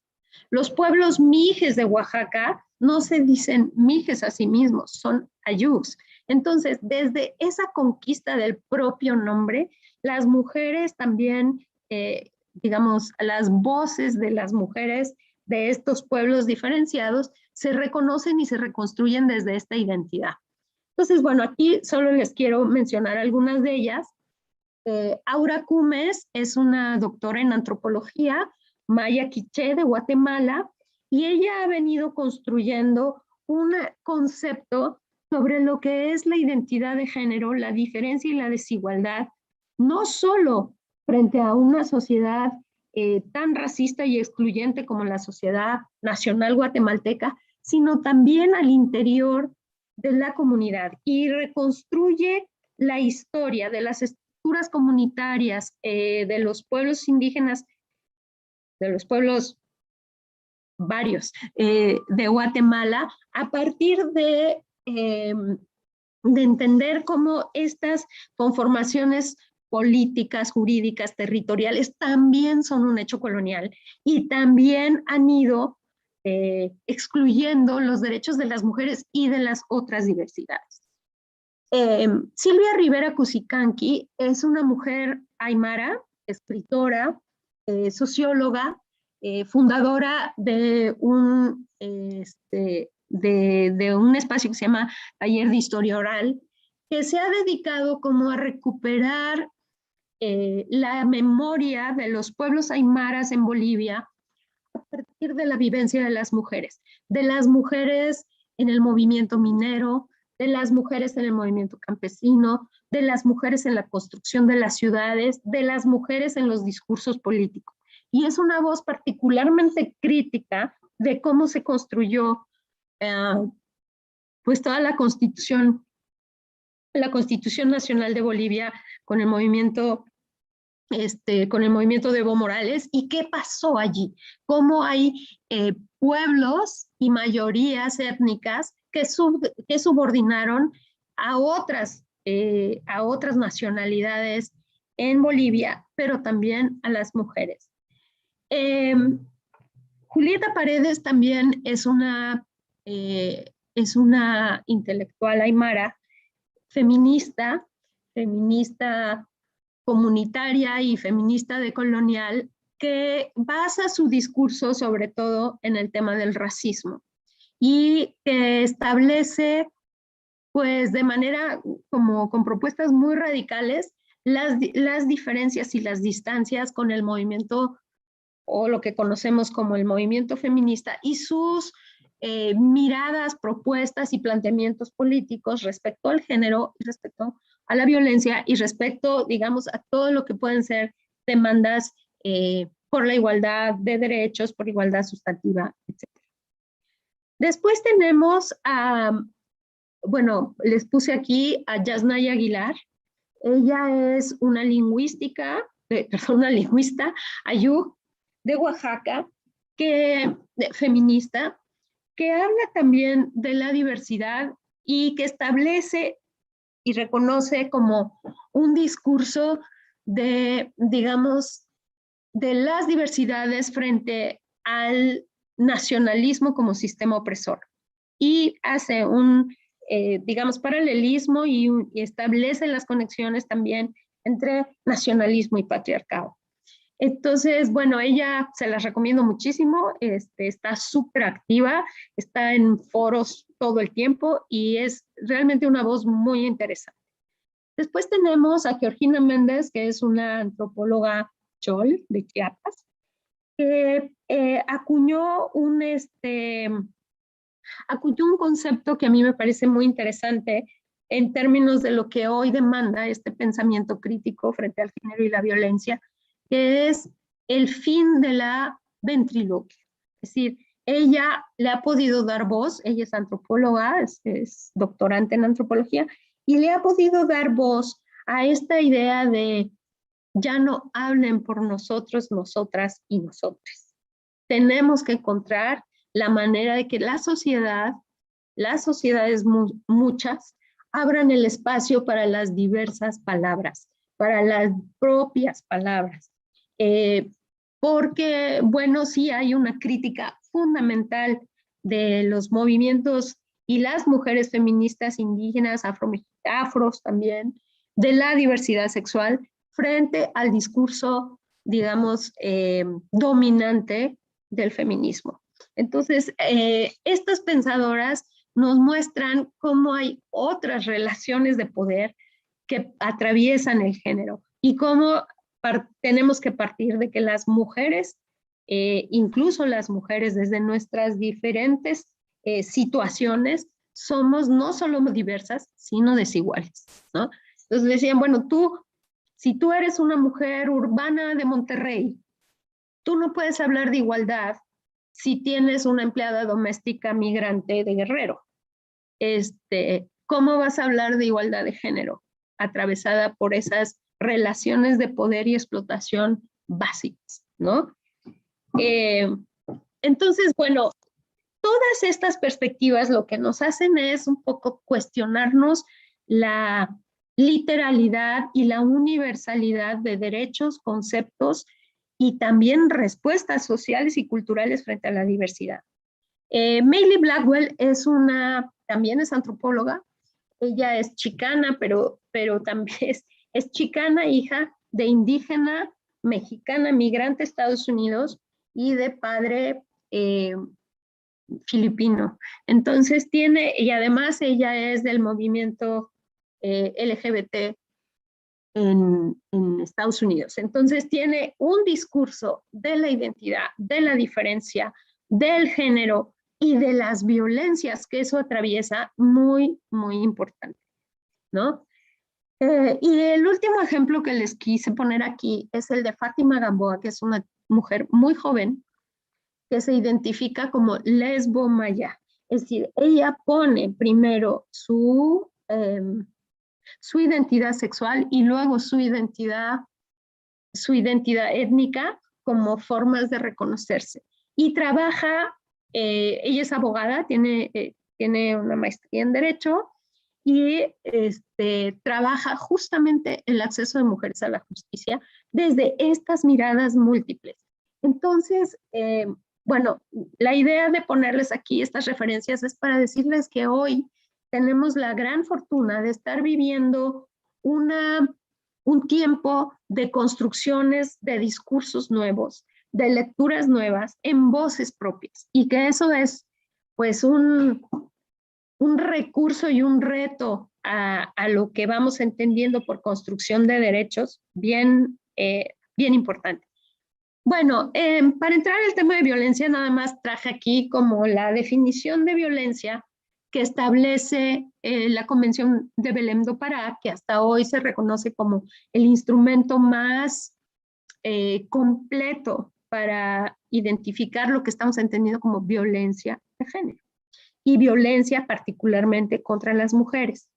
Los pueblos mijes de Oaxaca no se dicen mijes a sí mismos, son ayús. Entonces, desde esa conquista del propio nombre, las mujeres también, digamos, las voces de las mujeres de estos pueblos diferenciados se reconocen y se reconstruyen desde esta identidad. Entonces, bueno, aquí solo les quiero mencionar algunas de ellas. Aura Cumes es una doctora en antropología maya quiché de Guatemala y ella ha venido construyendo un concepto sobre lo que es la identidad de género, la diferencia y la desigualdad, no solo frente a una sociedad tan racista y excluyente como la sociedad nacional guatemalteca, sino también al interior de la comunidad y reconstruye la historia de las estructuras comunitarias de los pueblos indígenas, de los pueblos varios de Guatemala, a partir de entender cómo estas conformaciones políticas, jurídicas, territoriales, también son un hecho colonial y también han ido excluyendo los derechos de las mujeres y de las otras diversidades. Silvia Rivera Cusicanqui es una mujer aymara, escritora, socióloga, fundadora de un espacio que se llama Taller de Historia Oral, que se ha dedicado como a recuperar la memoria de los pueblos aymaras en Bolivia a partir de la vivencia de las mujeres en el movimiento minero, de las mujeres en el movimiento campesino, de las mujeres en la construcción de las ciudades, de las mujeres en los discursos políticos. Y es una voz particularmente crítica de cómo se construyó pues toda la Constitución Nacional de Bolivia con el movimiento de Evo Morales y qué pasó allí, cómo hay pueblos y mayorías étnicas que subordinaron a otras nacionalidades en Bolivia, pero también a las mujeres. Julieta Paredes también es una intelectual aymara, feminista, feminista comunitaria y feminista decolonial, que basa su discurso sobre todo en el tema del racismo y que establece, pues de manera como con propuestas muy radicales, las diferencias y las distancias con el movimiento o lo que conocemos como el movimiento feminista y sus miradas, propuestas y planteamientos políticos respecto al género y respecto a la violencia y respecto, digamos, a todo lo que pueden ser demandas por la igualdad de derechos, por igualdad sustantiva, etc. Después tenemos a, bueno, les puse aquí a Yasnaya Aguilar. Ella es una lingüista, ayú, de Oaxaca, feminista, que habla también de la diversidad y que establece y reconoce como un discurso de, digamos, de las diversidades frente al nacionalismo como sistema opresor. Y hace un, digamos, paralelismo y establece las conexiones también entre nacionalismo y patriarcado. Entonces, bueno, ella se las recomiendo muchísimo, está súper activa, está en foros todo el tiempo y es realmente una voz muy interesante. Después tenemos a Georgina Méndez, que es una antropóloga chol de Chiapas, que acuñó un concepto que a mí me parece muy interesante en términos de lo que hoy demanda este pensamiento crítico frente al género y la violencia, que es el fin de la ventriloquia. Es decir, ella le ha podido dar voz, ella es antropóloga, es doctorante en antropología, y le ha podido dar voz a esta idea de ya no hablen por nosotros, nosotras y nosotres. Tenemos que encontrar la manera de que las sociedades muchas, abran el espacio para las diversas palabras, para las propias palabras. Porque, bueno, sí hay una crítica fundamental de los movimientos y las mujeres feministas indígenas, afros también, de la diversidad sexual frente al discurso, digamos, dominante del feminismo. Entonces, estas pensadoras nos muestran cómo hay otras relaciones de poder que atraviesan el género y cómo tenemos que partir de que las mujeres, incluso las mujeres desde nuestras diferentes situaciones, somos no solo diversas, sino desiguales, ¿no? Entonces decían, bueno, si tú eres una mujer urbana de Monterrey, tú no puedes hablar de igualdad si tienes una empleada doméstica migrante de Guerrero. ¿Cómo vas a hablar de igualdad de género? Atravesada por esas relaciones de poder y explotación básicas, ¿no? Entonces, bueno, todas estas perspectivas lo que nos hacen es un poco cuestionarnos la literalidad y la universalidad de derechos, conceptos y también respuestas sociales y culturales frente a la diversidad. Maylee Blackwell también es antropóloga. Ella es chicana, pero también es chicana, hija de indígena mexicana, migrante a Estados Unidos y de padre filipino. Entonces y además ella es del movimiento LGBT en Estados Unidos. Entonces tiene un discurso de la identidad, de la diferencia, del género y de las violencias que eso atraviesa muy, muy importante, ¿no? Y el último ejemplo que les quise poner aquí es el de Fátima Gamboa, que es una mujer muy joven que se identifica como lesbo maya. Es decir, ella pone primero su identidad sexual y luego su identidad étnica como formas de reconocerse. Y trabaja, ella es abogada, tiene una maestría en Derecho y trabaja justamente el acceso de mujeres a la justicia desde estas miradas múltiples. Entonces, bueno, la idea de ponerles aquí estas referencias es para decirles que hoy tenemos la gran fortuna de estar viviendo un tiempo de construcciones, de discursos nuevos, de lecturas nuevas en voces propias, y que eso es pues un recurso y un reto a lo que vamos entendiendo por construcción de derechos bien importante. Bueno, para entrar al tema de violencia, nada más traje aquí como la definición de violencia que establece la Convención de Belém do Pará, que hasta hoy se reconoce como el instrumento más completo para identificar lo que estamos entendiendo como violencia de género y violencia particularmente contra las mujeres.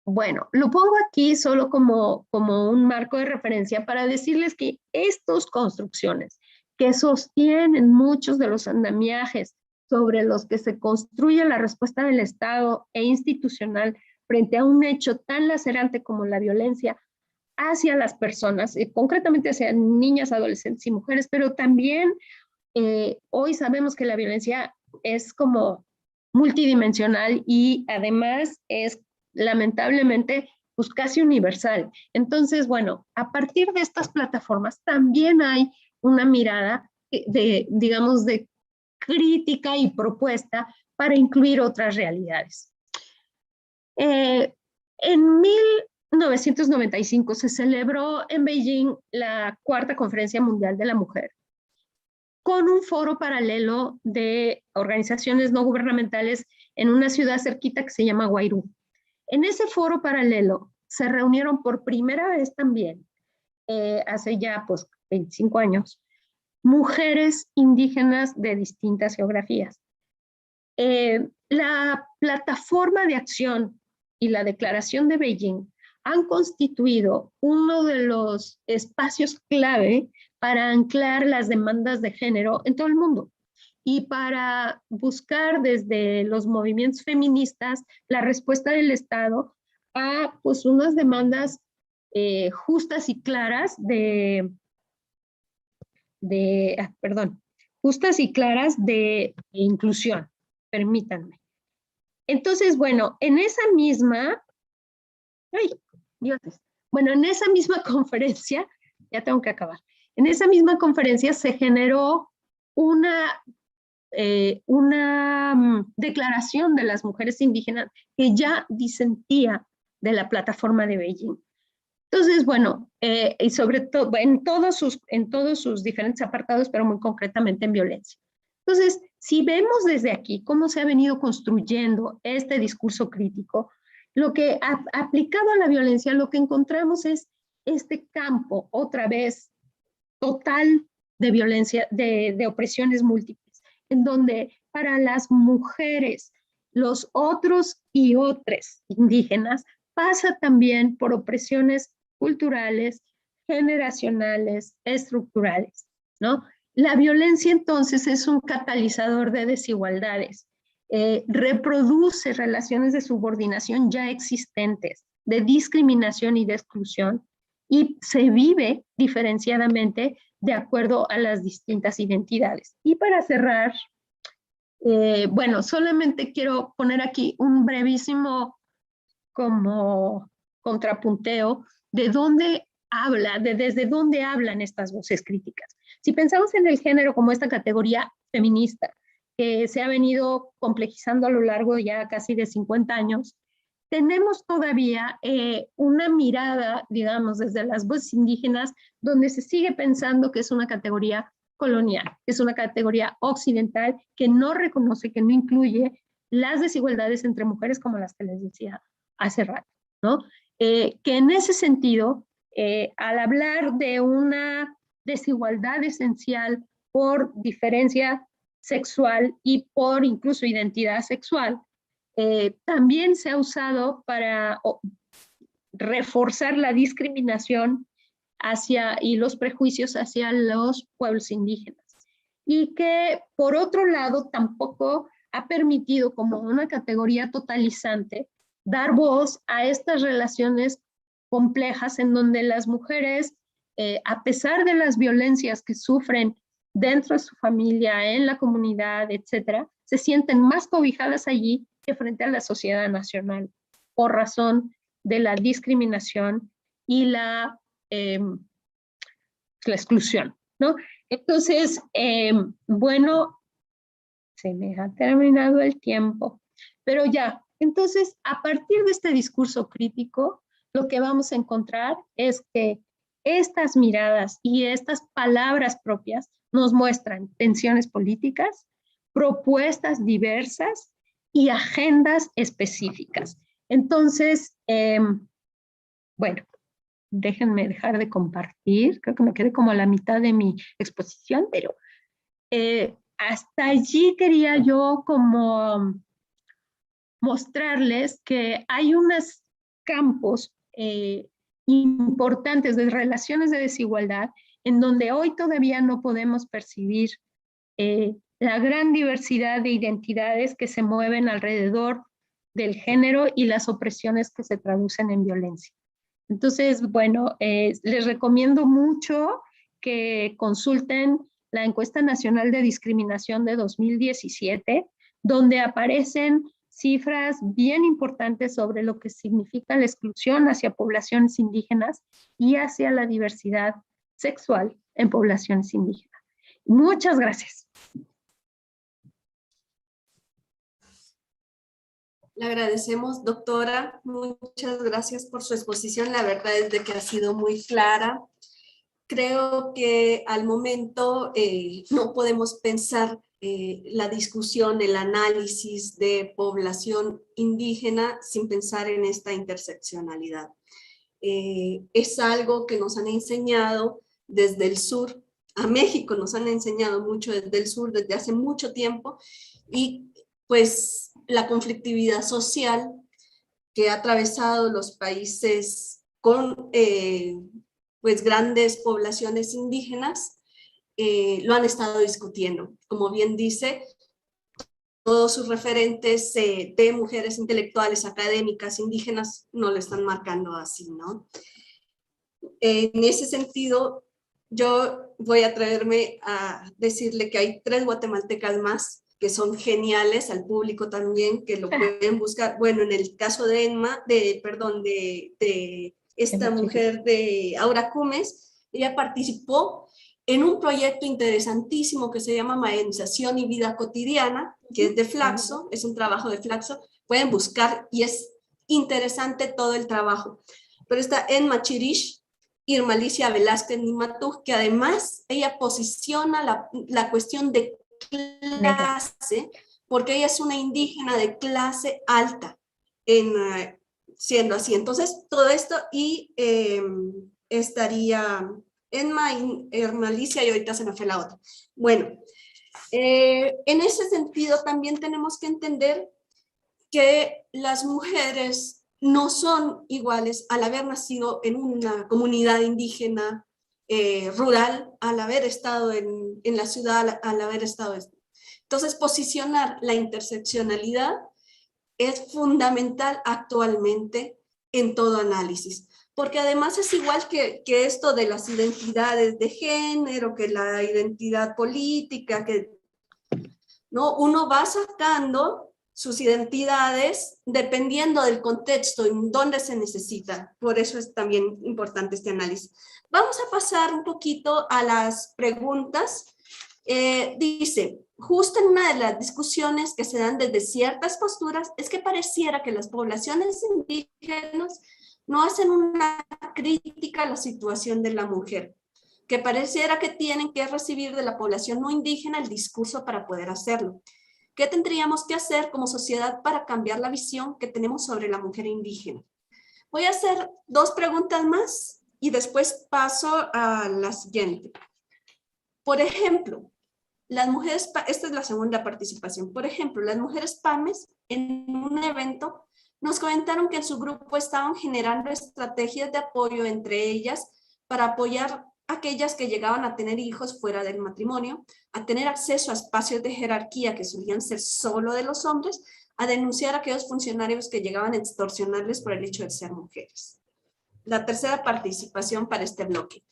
Bueno, lo pongo aquí solo como un marco de referencia para decirles que estas construcciones que sostienen muchos de los andamiajes sobre los que se construye la respuesta del Estado e institucional frente a un hecho tan lacerante como la violencia hacia las personas, concretamente hacia niñas, adolescentes y mujeres, pero también hoy sabemos que la violencia es como multidimensional y además es lamentablemente pues casi universal. Entonces, bueno, a partir de estas plataformas también hay una mirada digamos, de crítica y propuesta para incluir otras realidades. En 1995 se celebró en Beijing la Cuarta Conferencia Mundial de la Mujer, con un foro paralelo de organizaciones no gubernamentales en una ciudad cerquita que se llama Huairú. En ese foro paralelo se reunieron por primera vez también, hace ya pues 25 años, mujeres indígenas de distintas geografías. La plataforma de acción y la declaración de Beijing han constituido uno de los espacios clave para anclar las demandas de género en todo el mundo y para buscar desde los movimientos feministas la respuesta del Estado a pues unas demandas justas y claras justas y claras de inclusión, permítanme. Entonces, bueno, en esa misma conferencia, ya tengo que acabar, en esa misma conferencia se generó una declaración de las mujeres indígenas que ya disentía de la plataforma de Beijing. Entonces, bueno, y sobre todo en todos sus diferentes apartados, pero muy concretamente en violencia. Entonces, si vemos desde aquí cómo se ha venido construyendo este discurso crítico, lo que aplicado a la violencia, lo que encontramos es este campo, otra vez, total de violencia, de opresiones múltiples, en donde para las mujeres, los otros y otras indígenas, pasa también por opresiones culturales, generacionales, estructurales, ¿no? La violencia entonces es un catalizador de desigualdades, reproduce relaciones de subordinación ya existentes, de discriminación y de exclusión, y se vive diferenciadamente de acuerdo a las distintas identidades. Y para cerrar, bueno, solamente quiero poner aquí un brevísimo como contrapunteo de dónde desde dónde hablan estas voces críticas. Si pensamos en el género como esta categoría feminista, que se ha venido complejizando a lo largo ya casi de 50 años, tenemos todavía una mirada, digamos, desde las voces indígenas, donde se sigue pensando que es una categoría colonial, que es una categoría occidental que no reconoce, que no incluye las desigualdades entre mujeres como las que les decía hace rato, ¿no? Que en ese sentido, al hablar de una desigualdad esencial por diferencia sexual y por incluso identidad sexual, también se ha usado para reforzar la discriminación y los prejuicios hacia los pueblos indígenas. Y que, por otro lado, tampoco ha permitido como una categoría totalizante dar voz a estas relaciones complejas en donde las mujeres, a pesar de las violencias que sufren dentro de su familia, en la comunidad, etcétera, se sienten más cobijadas allí que frente a la sociedad nacional por razón de la discriminación y la exclusión, ¿no? Entonces, bueno, se me ha terminado el tiempo, pero ya, entonces, a partir de este discurso crítico, lo que vamos a encontrar es que estas miradas y estas palabras propias nos muestran tensiones políticas, propuestas diversas y agendas específicas. Entonces, bueno, déjenme dejar de compartir, creo que me quedé como a la mitad de mi exposición, pero hasta allí quería yo como mostrarles que hay unos campos importantes de relaciones de desigualdad en donde hoy todavía no podemos percibir la gran diversidad de identidades que se mueven alrededor del género y las opresiones que se traducen en violencia. Entonces, bueno, les recomiendo mucho que consulten la Encuesta Nacional de Discriminación de 2017, donde aparecen cifras bien importantes sobre lo que significa la exclusión hacia poblaciones indígenas y hacia la diversidad sexual en poblaciones indígenas. Muchas gracias. Le agradecemos, doctora. Muchas gracias por su exposición. La verdad es de que ha sido muy clara. Creo que al momento no podemos pensar la discusión, el análisis de población indígena sin pensar en esta interseccionalidad. Es algo que nos han enseñado desde el sur a México, nos han enseñado mucho desde el sur desde hace mucho tiempo, y pues la conflictividad social que ha atravesado los países con pues grandes poblaciones indígenas, lo han estado discutiendo. Como bien dice, todos sus referentes de mujeres intelectuales, académicas, indígenas, no lo están marcando así, ¿no? En ese sentido, yo voy a atreverme a decirle que hay 3 guatemaltecas más que son geniales, al público también, que lo pueden buscar. Bueno, en el caso de Enma, de esta mujer de Aura Cumes, ella participó en un proyecto interesantísimo que se llama Maenización y Vida Cotidiana, que es de Flaxo, es un trabajo de Flaxo, pueden buscar y es interesante todo el trabajo. Pero está Enma Chirish, Irma Alicia Velázquez Nimatú, que además ella posiciona la cuestión de clase, porque ella es una indígena de clase alta, siendo así. Entonces, todo esto y estaría Enma y Irma Alicia, y ahorita se me fue la otra. Bueno, en ese sentido también tenemos que entender que las mujeres no son iguales al haber nacido en una comunidad indígena rural, al haber estado en la ciudad, al haber estado. Entonces, posicionar la interseccionalidad es fundamental actualmente en todo análisis, porque además es igual que esto de las identidades de género, que la identidad política, que ¿no? Uno va sacando sus identidades dependiendo del contexto en donde se necesita. Por eso es también importante este análisis. Vamos a pasar un poquito a las preguntas. Dice, justo en una de las discusiones que se dan desde ciertas posturas, es que pareciera que las poblaciones indígenas no hacen una crítica a la situación de la mujer, que pareciera que tienen que recibir de la población no indígena el discurso para poder hacerlo. ¿Qué tendríamos que hacer como sociedad para cambiar la visión que tenemos sobre la mujer indígena? Voy a hacer 2 preguntas más y después paso a la siguiente. Por ejemplo, las mujeres, esta es la segunda participación, por ejemplo, las mujeres PAMES en un evento nos comentaron que en su grupo estaban generando estrategias de apoyo entre ellas para apoyar a aquellas que llegaban a tener hijos fuera del matrimonio, a tener acceso a espacios de jerarquía que solían ser solo de los hombres, a denunciar a aquellos funcionarios que llegaban a extorsionarles por el hecho de ser mujeres. La tercera participación para este bloque.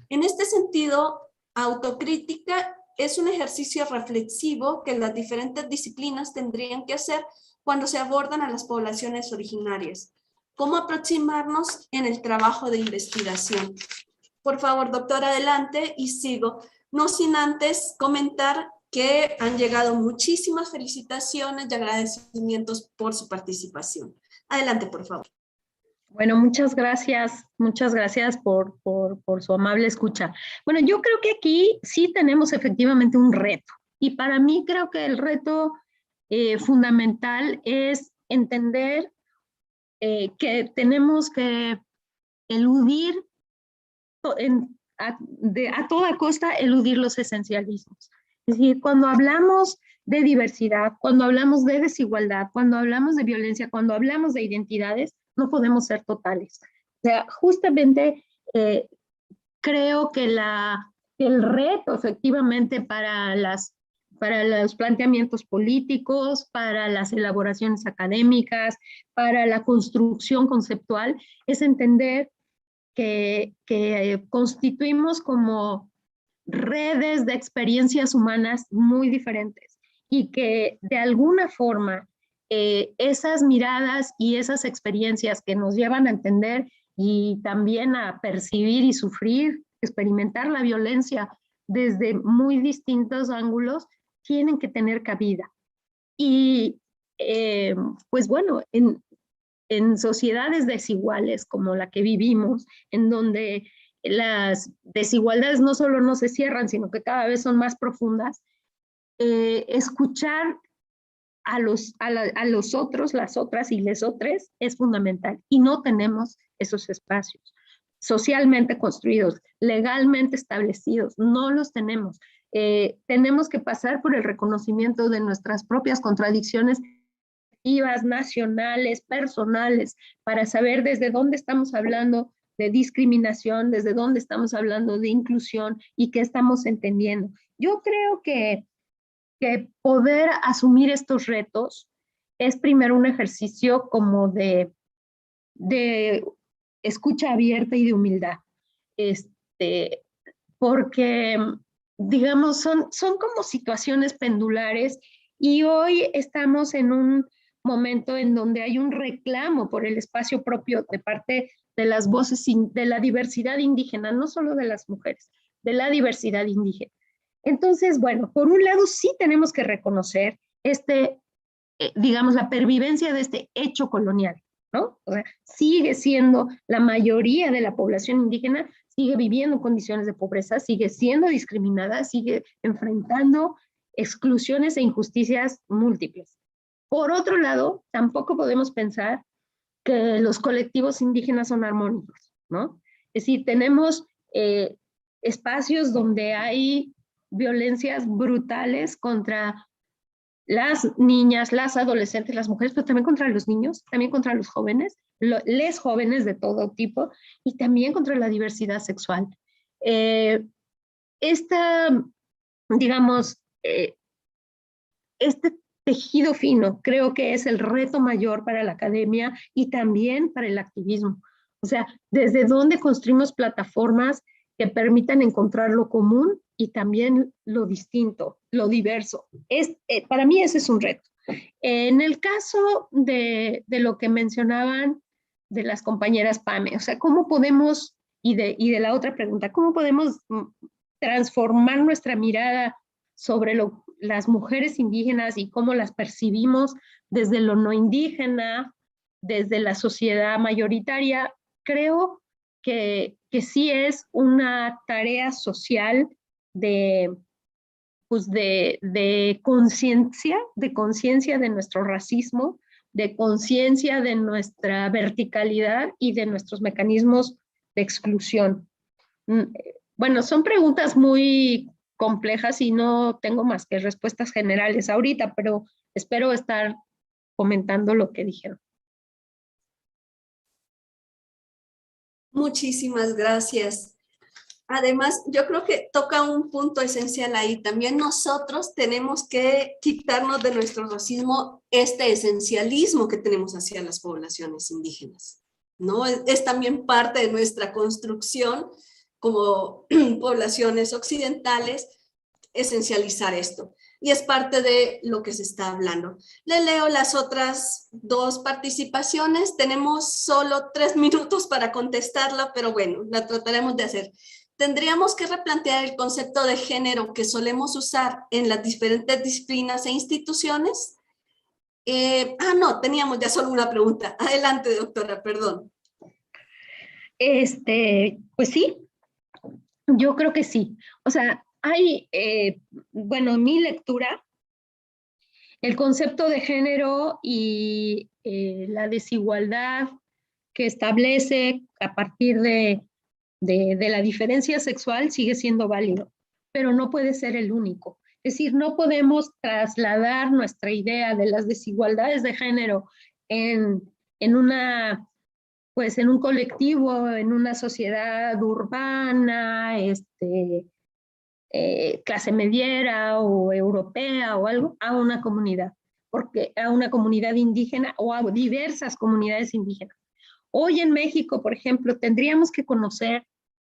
En este sentido, autocrítica es un ejercicio reflexivo que las diferentes disciplinas tendrían que hacer cuando se abordan a las poblaciones originarias. ¿Cómo aproximarnos en el trabajo de investigación? Por favor, doctora, adelante y sigo. No sin antes comentar que han llegado muchísimas felicitaciones y agradecimientos por su participación. Adelante, por favor. Bueno, muchas gracias por su amable escucha. Bueno, yo creo que aquí sí tenemos efectivamente un reto. Y para mí creo que el reto fundamental es entender que tenemos que eludir, a toda costa, eludir los esencialismos. Es decir, cuando hablamos de diversidad, cuando hablamos de desigualdad, cuando hablamos de violencia, cuando hablamos de identidades, no podemos ser totales. O sea, justamente creo que el reto efectivamente para los planteamientos políticos, para las elaboraciones académicas, para la construcción conceptual, es entender que constituimos como redes de experiencias humanas muy diferentes y que de alguna forma esas miradas y esas experiencias que nos llevan a entender y también a percibir y sufrir, experimentar la violencia desde muy distintos ángulos, tienen que tener cabida. Y pues bueno, en sociedades desiguales como la que vivimos, en donde las desigualdades no solo no se cierran, sino que cada vez son más profundas, escuchar a los otros, las otras y les otras es fundamental. Y no tenemos esos espacios socialmente construidos, legalmente establecidos, no los tenemos. Tenemos que pasar por el reconocimiento de nuestras propias contradicciones nacionales, personales, para saber desde dónde estamos hablando de discriminación, desde dónde estamos hablando de inclusión y qué estamos entendiendo. Yo creo que poder asumir estos retos es primero un ejercicio como de escucha abierta y de humildad. Porque, digamos, son como situaciones pendulares y hoy estamos en un momento en donde hay un reclamo por el espacio propio de parte de las voces de la diversidad indígena, no solo de las mujeres, de la diversidad indígena. Entonces, bueno, por un lado sí tenemos que reconocer digamos, la pervivencia de este hecho colonial, ¿no? O sea, sigue siendo la mayoría de la población indígena, sigue viviendo en condiciones de pobreza, sigue siendo discriminada, sigue enfrentando exclusiones e injusticias múltiples. Por otro lado, tampoco podemos pensar que los colectivos indígenas son armónicos, ¿no? Es decir, tenemos espacios donde hay violencias brutales contra las niñas, las adolescentes, las mujeres, pero también contra los niños, también contra los jóvenes, les jóvenes de todo tipo, y también contra la diversidad sexual. Digamos, este tejido fino creo que es el reto mayor para la academia y también para el activismo. O sea, desde dónde construimos plataformas que permitan encontrar lo común y también lo distinto, lo diverso. Para mí ese es un reto. En el caso de lo que mencionaban de las compañeras PAME, o sea, ¿cómo podemos, y de la otra pregunta, cómo podemos transformar nuestra mirada sobre las mujeres indígenas y cómo las percibimos desde lo no indígena, desde la sociedad mayoritaria? Creo que sí es una tarea social de conciencia de nuestro racismo, de conciencia de nuestra verticalidad y de nuestros mecanismos de exclusión. Bueno, son preguntas muy complejas y no tengo más que respuestas generales ahorita, pero espero estar comentando lo que dijeron. Muchísimas gracias. Además, yo creo que toca un punto esencial ahí. También nosotros tenemos que quitarnos de nuestro racismo este esencialismo que tenemos hacia las poblaciones indígenas, ¿no? Es también parte de nuestra construcción como poblaciones occidentales, esencializar esto. Y es parte de lo que se está hablando. Le leo las otras dos participaciones. Tenemos solo 3 minutos para contestarla, pero bueno, la trataremos de hacer. Tendríamos que replantear el concepto de género que solemos usar en las diferentes disciplinas e instituciones. No, teníamos ya solo una pregunta. Adelante, doctora, perdón. Pues sí, yo creo que sí. O sea, hay, bueno, en mi lectura, el concepto de género y la desigualdad que establece a partir de la diferencia sexual sigue siendo válido, pero no puede ser el único. Es decir, no podemos trasladar nuestra idea de las desigualdades de género en una, pues en un colectivo, en una sociedad urbana, clase mediera o europea o algo, a una comunidad, porque a una comunidad indígena o a diversas comunidades indígenas. Hoy en México, por ejemplo, tendríamos que conocer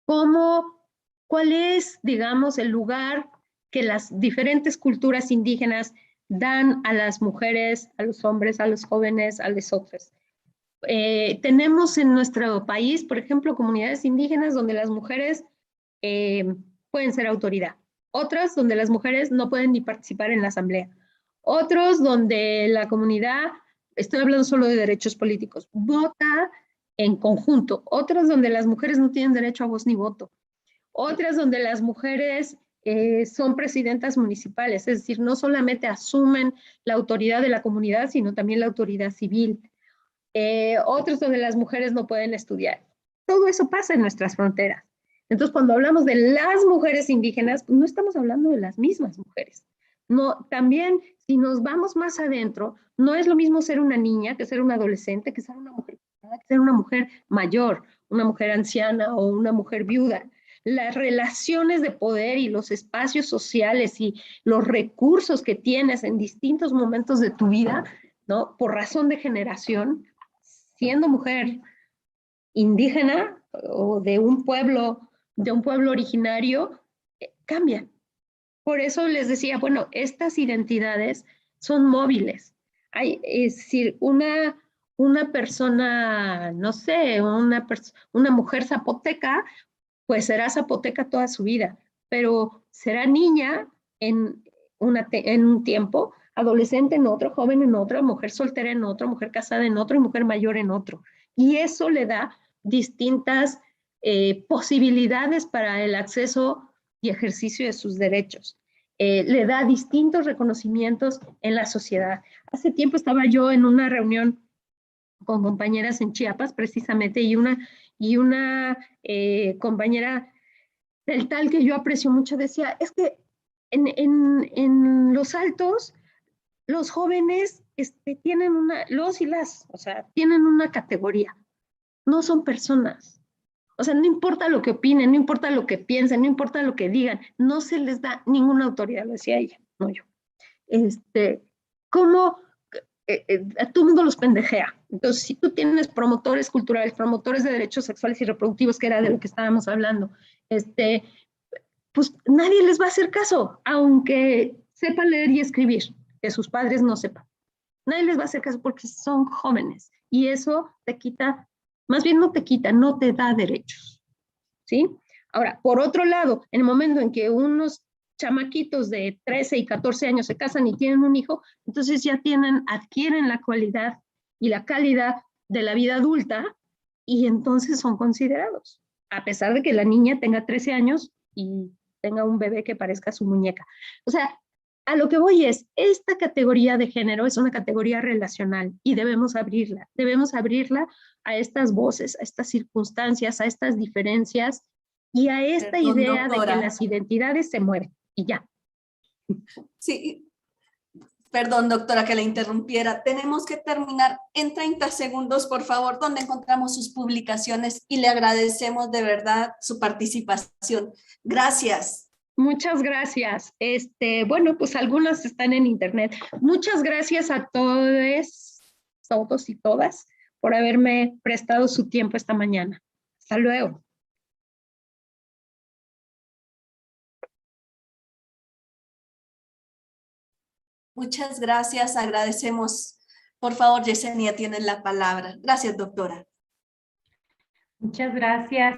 cuál es, digamos, el lugar que las diferentes culturas indígenas dan a las mujeres, a los hombres, a los jóvenes, a los otros. Tenemos en nuestro país, por ejemplo, comunidades indígenas donde las mujeres pueden ser autoridad, otras donde las mujeres no pueden ni participar en la asamblea, otros donde la comunidad, estoy hablando solo de derechos políticos, vota en conjunto, otras donde las mujeres no tienen derecho a voz ni voto, otras donde las mujeres son presidentas municipales, es decir, no solamente asumen la autoridad de la comunidad, sino también la autoridad civil, otros donde las mujeres no pueden estudiar. Todo eso pasa en nuestras fronteras. Entonces, cuando hablamos de las mujeres indígenas, no estamos hablando de las mismas mujeres. No, también, si nos vamos más adentro, no es lo mismo ser una niña que ser una adolescente, que ser una mujer, que ser una mujer mayor, una mujer anciana o una mujer viuda. Las relaciones de poder y los espacios sociales y los recursos que tienes en distintos momentos de tu vida, ¿no? Por razón de generación, siendo mujer indígena o de un pueblo originario, cambian. Por eso les decía, bueno, estas identidades son móviles. Es decir, una persona, no sé, una mujer zapoteca, pues será zapoteca toda su vida, pero será niña en un tiempo, adolescente en otro, joven en otro, mujer soltera en otro, mujer casada en otro y mujer mayor en otro. Y eso le da distintas posibilidades para el acceso y ejercicio de sus derechos. Le da distintos reconocimientos en la sociedad. Hace tiempo estaba yo en una reunión con compañeras en Chiapas, precisamente, y una compañera del tal que yo aprecio mucho decía, es que en los altos, los jóvenes tienen o sea, tienen una categoría, no son personas. O sea, no importa lo que opinen, no importa lo que piensen, no importa lo que digan, no se les da ninguna autoridad, lo decía ella, no yo. ¿Cómo a todo mundo los pendejea? Entonces, si tú tienes promotores culturales, promotores de derechos sexuales y reproductivos, que era de lo que estábamos hablando, pues nadie les va a hacer caso, aunque sepan leer y escribir, que sus padres no sepan. Nadie les va a hacer caso porque son jóvenes y eso te quita, más bien no te quita, no te da derechos, ¿sí? Ahora, por otro lado, en el momento en que unos chamaquitos de 13 y 14 años se casan y tienen un hijo, entonces ya adquieren la cualidad y la calidad de la vida adulta y entonces son considerados, a pesar de que la niña tenga 13 años y tenga un bebé que parezca su muñeca. O sea, a lo que voy es, esta categoría de género es una categoría relacional y debemos abrirla a estas voces, a estas circunstancias, a estas diferencias y a esta idea de que las identidades se mueren y ya. Sí, perdón, doctora, que la interrumpiera. Tenemos que terminar en 30 segundos, por favor, donde encontramos sus publicaciones y le agradecemos de verdad su participación. Gracias. Muchas gracias. Bueno, pues algunas están en internet. Muchas gracias a todos y todas por haberme prestado su tiempo esta mañana. Hasta luego. Muchas gracias, agradecemos. Por favor, Yesenia, tienen la palabra. Gracias, doctora. Muchas gracias.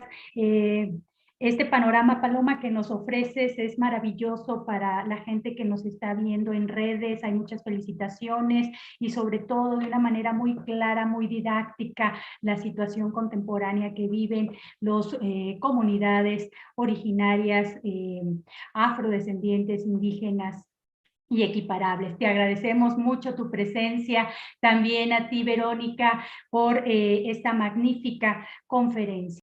Este panorama, Paloma, que nos ofreces es maravilloso para la gente que nos está viendo en redes. Hay muchas felicitaciones y sobre todo de una manera muy clara, muy didáctica, la situación contemporánea que viven las comunidades originarias, afrodescendientes, indígenas y equiparables. Te agradecemos mucho tu presencia, también a ti, Verónica, por esta magnífica conferencia.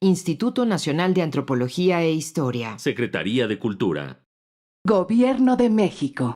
Instituto Nacional de Antropología e Historia. Secretaría de Cultura. Gobierno de México.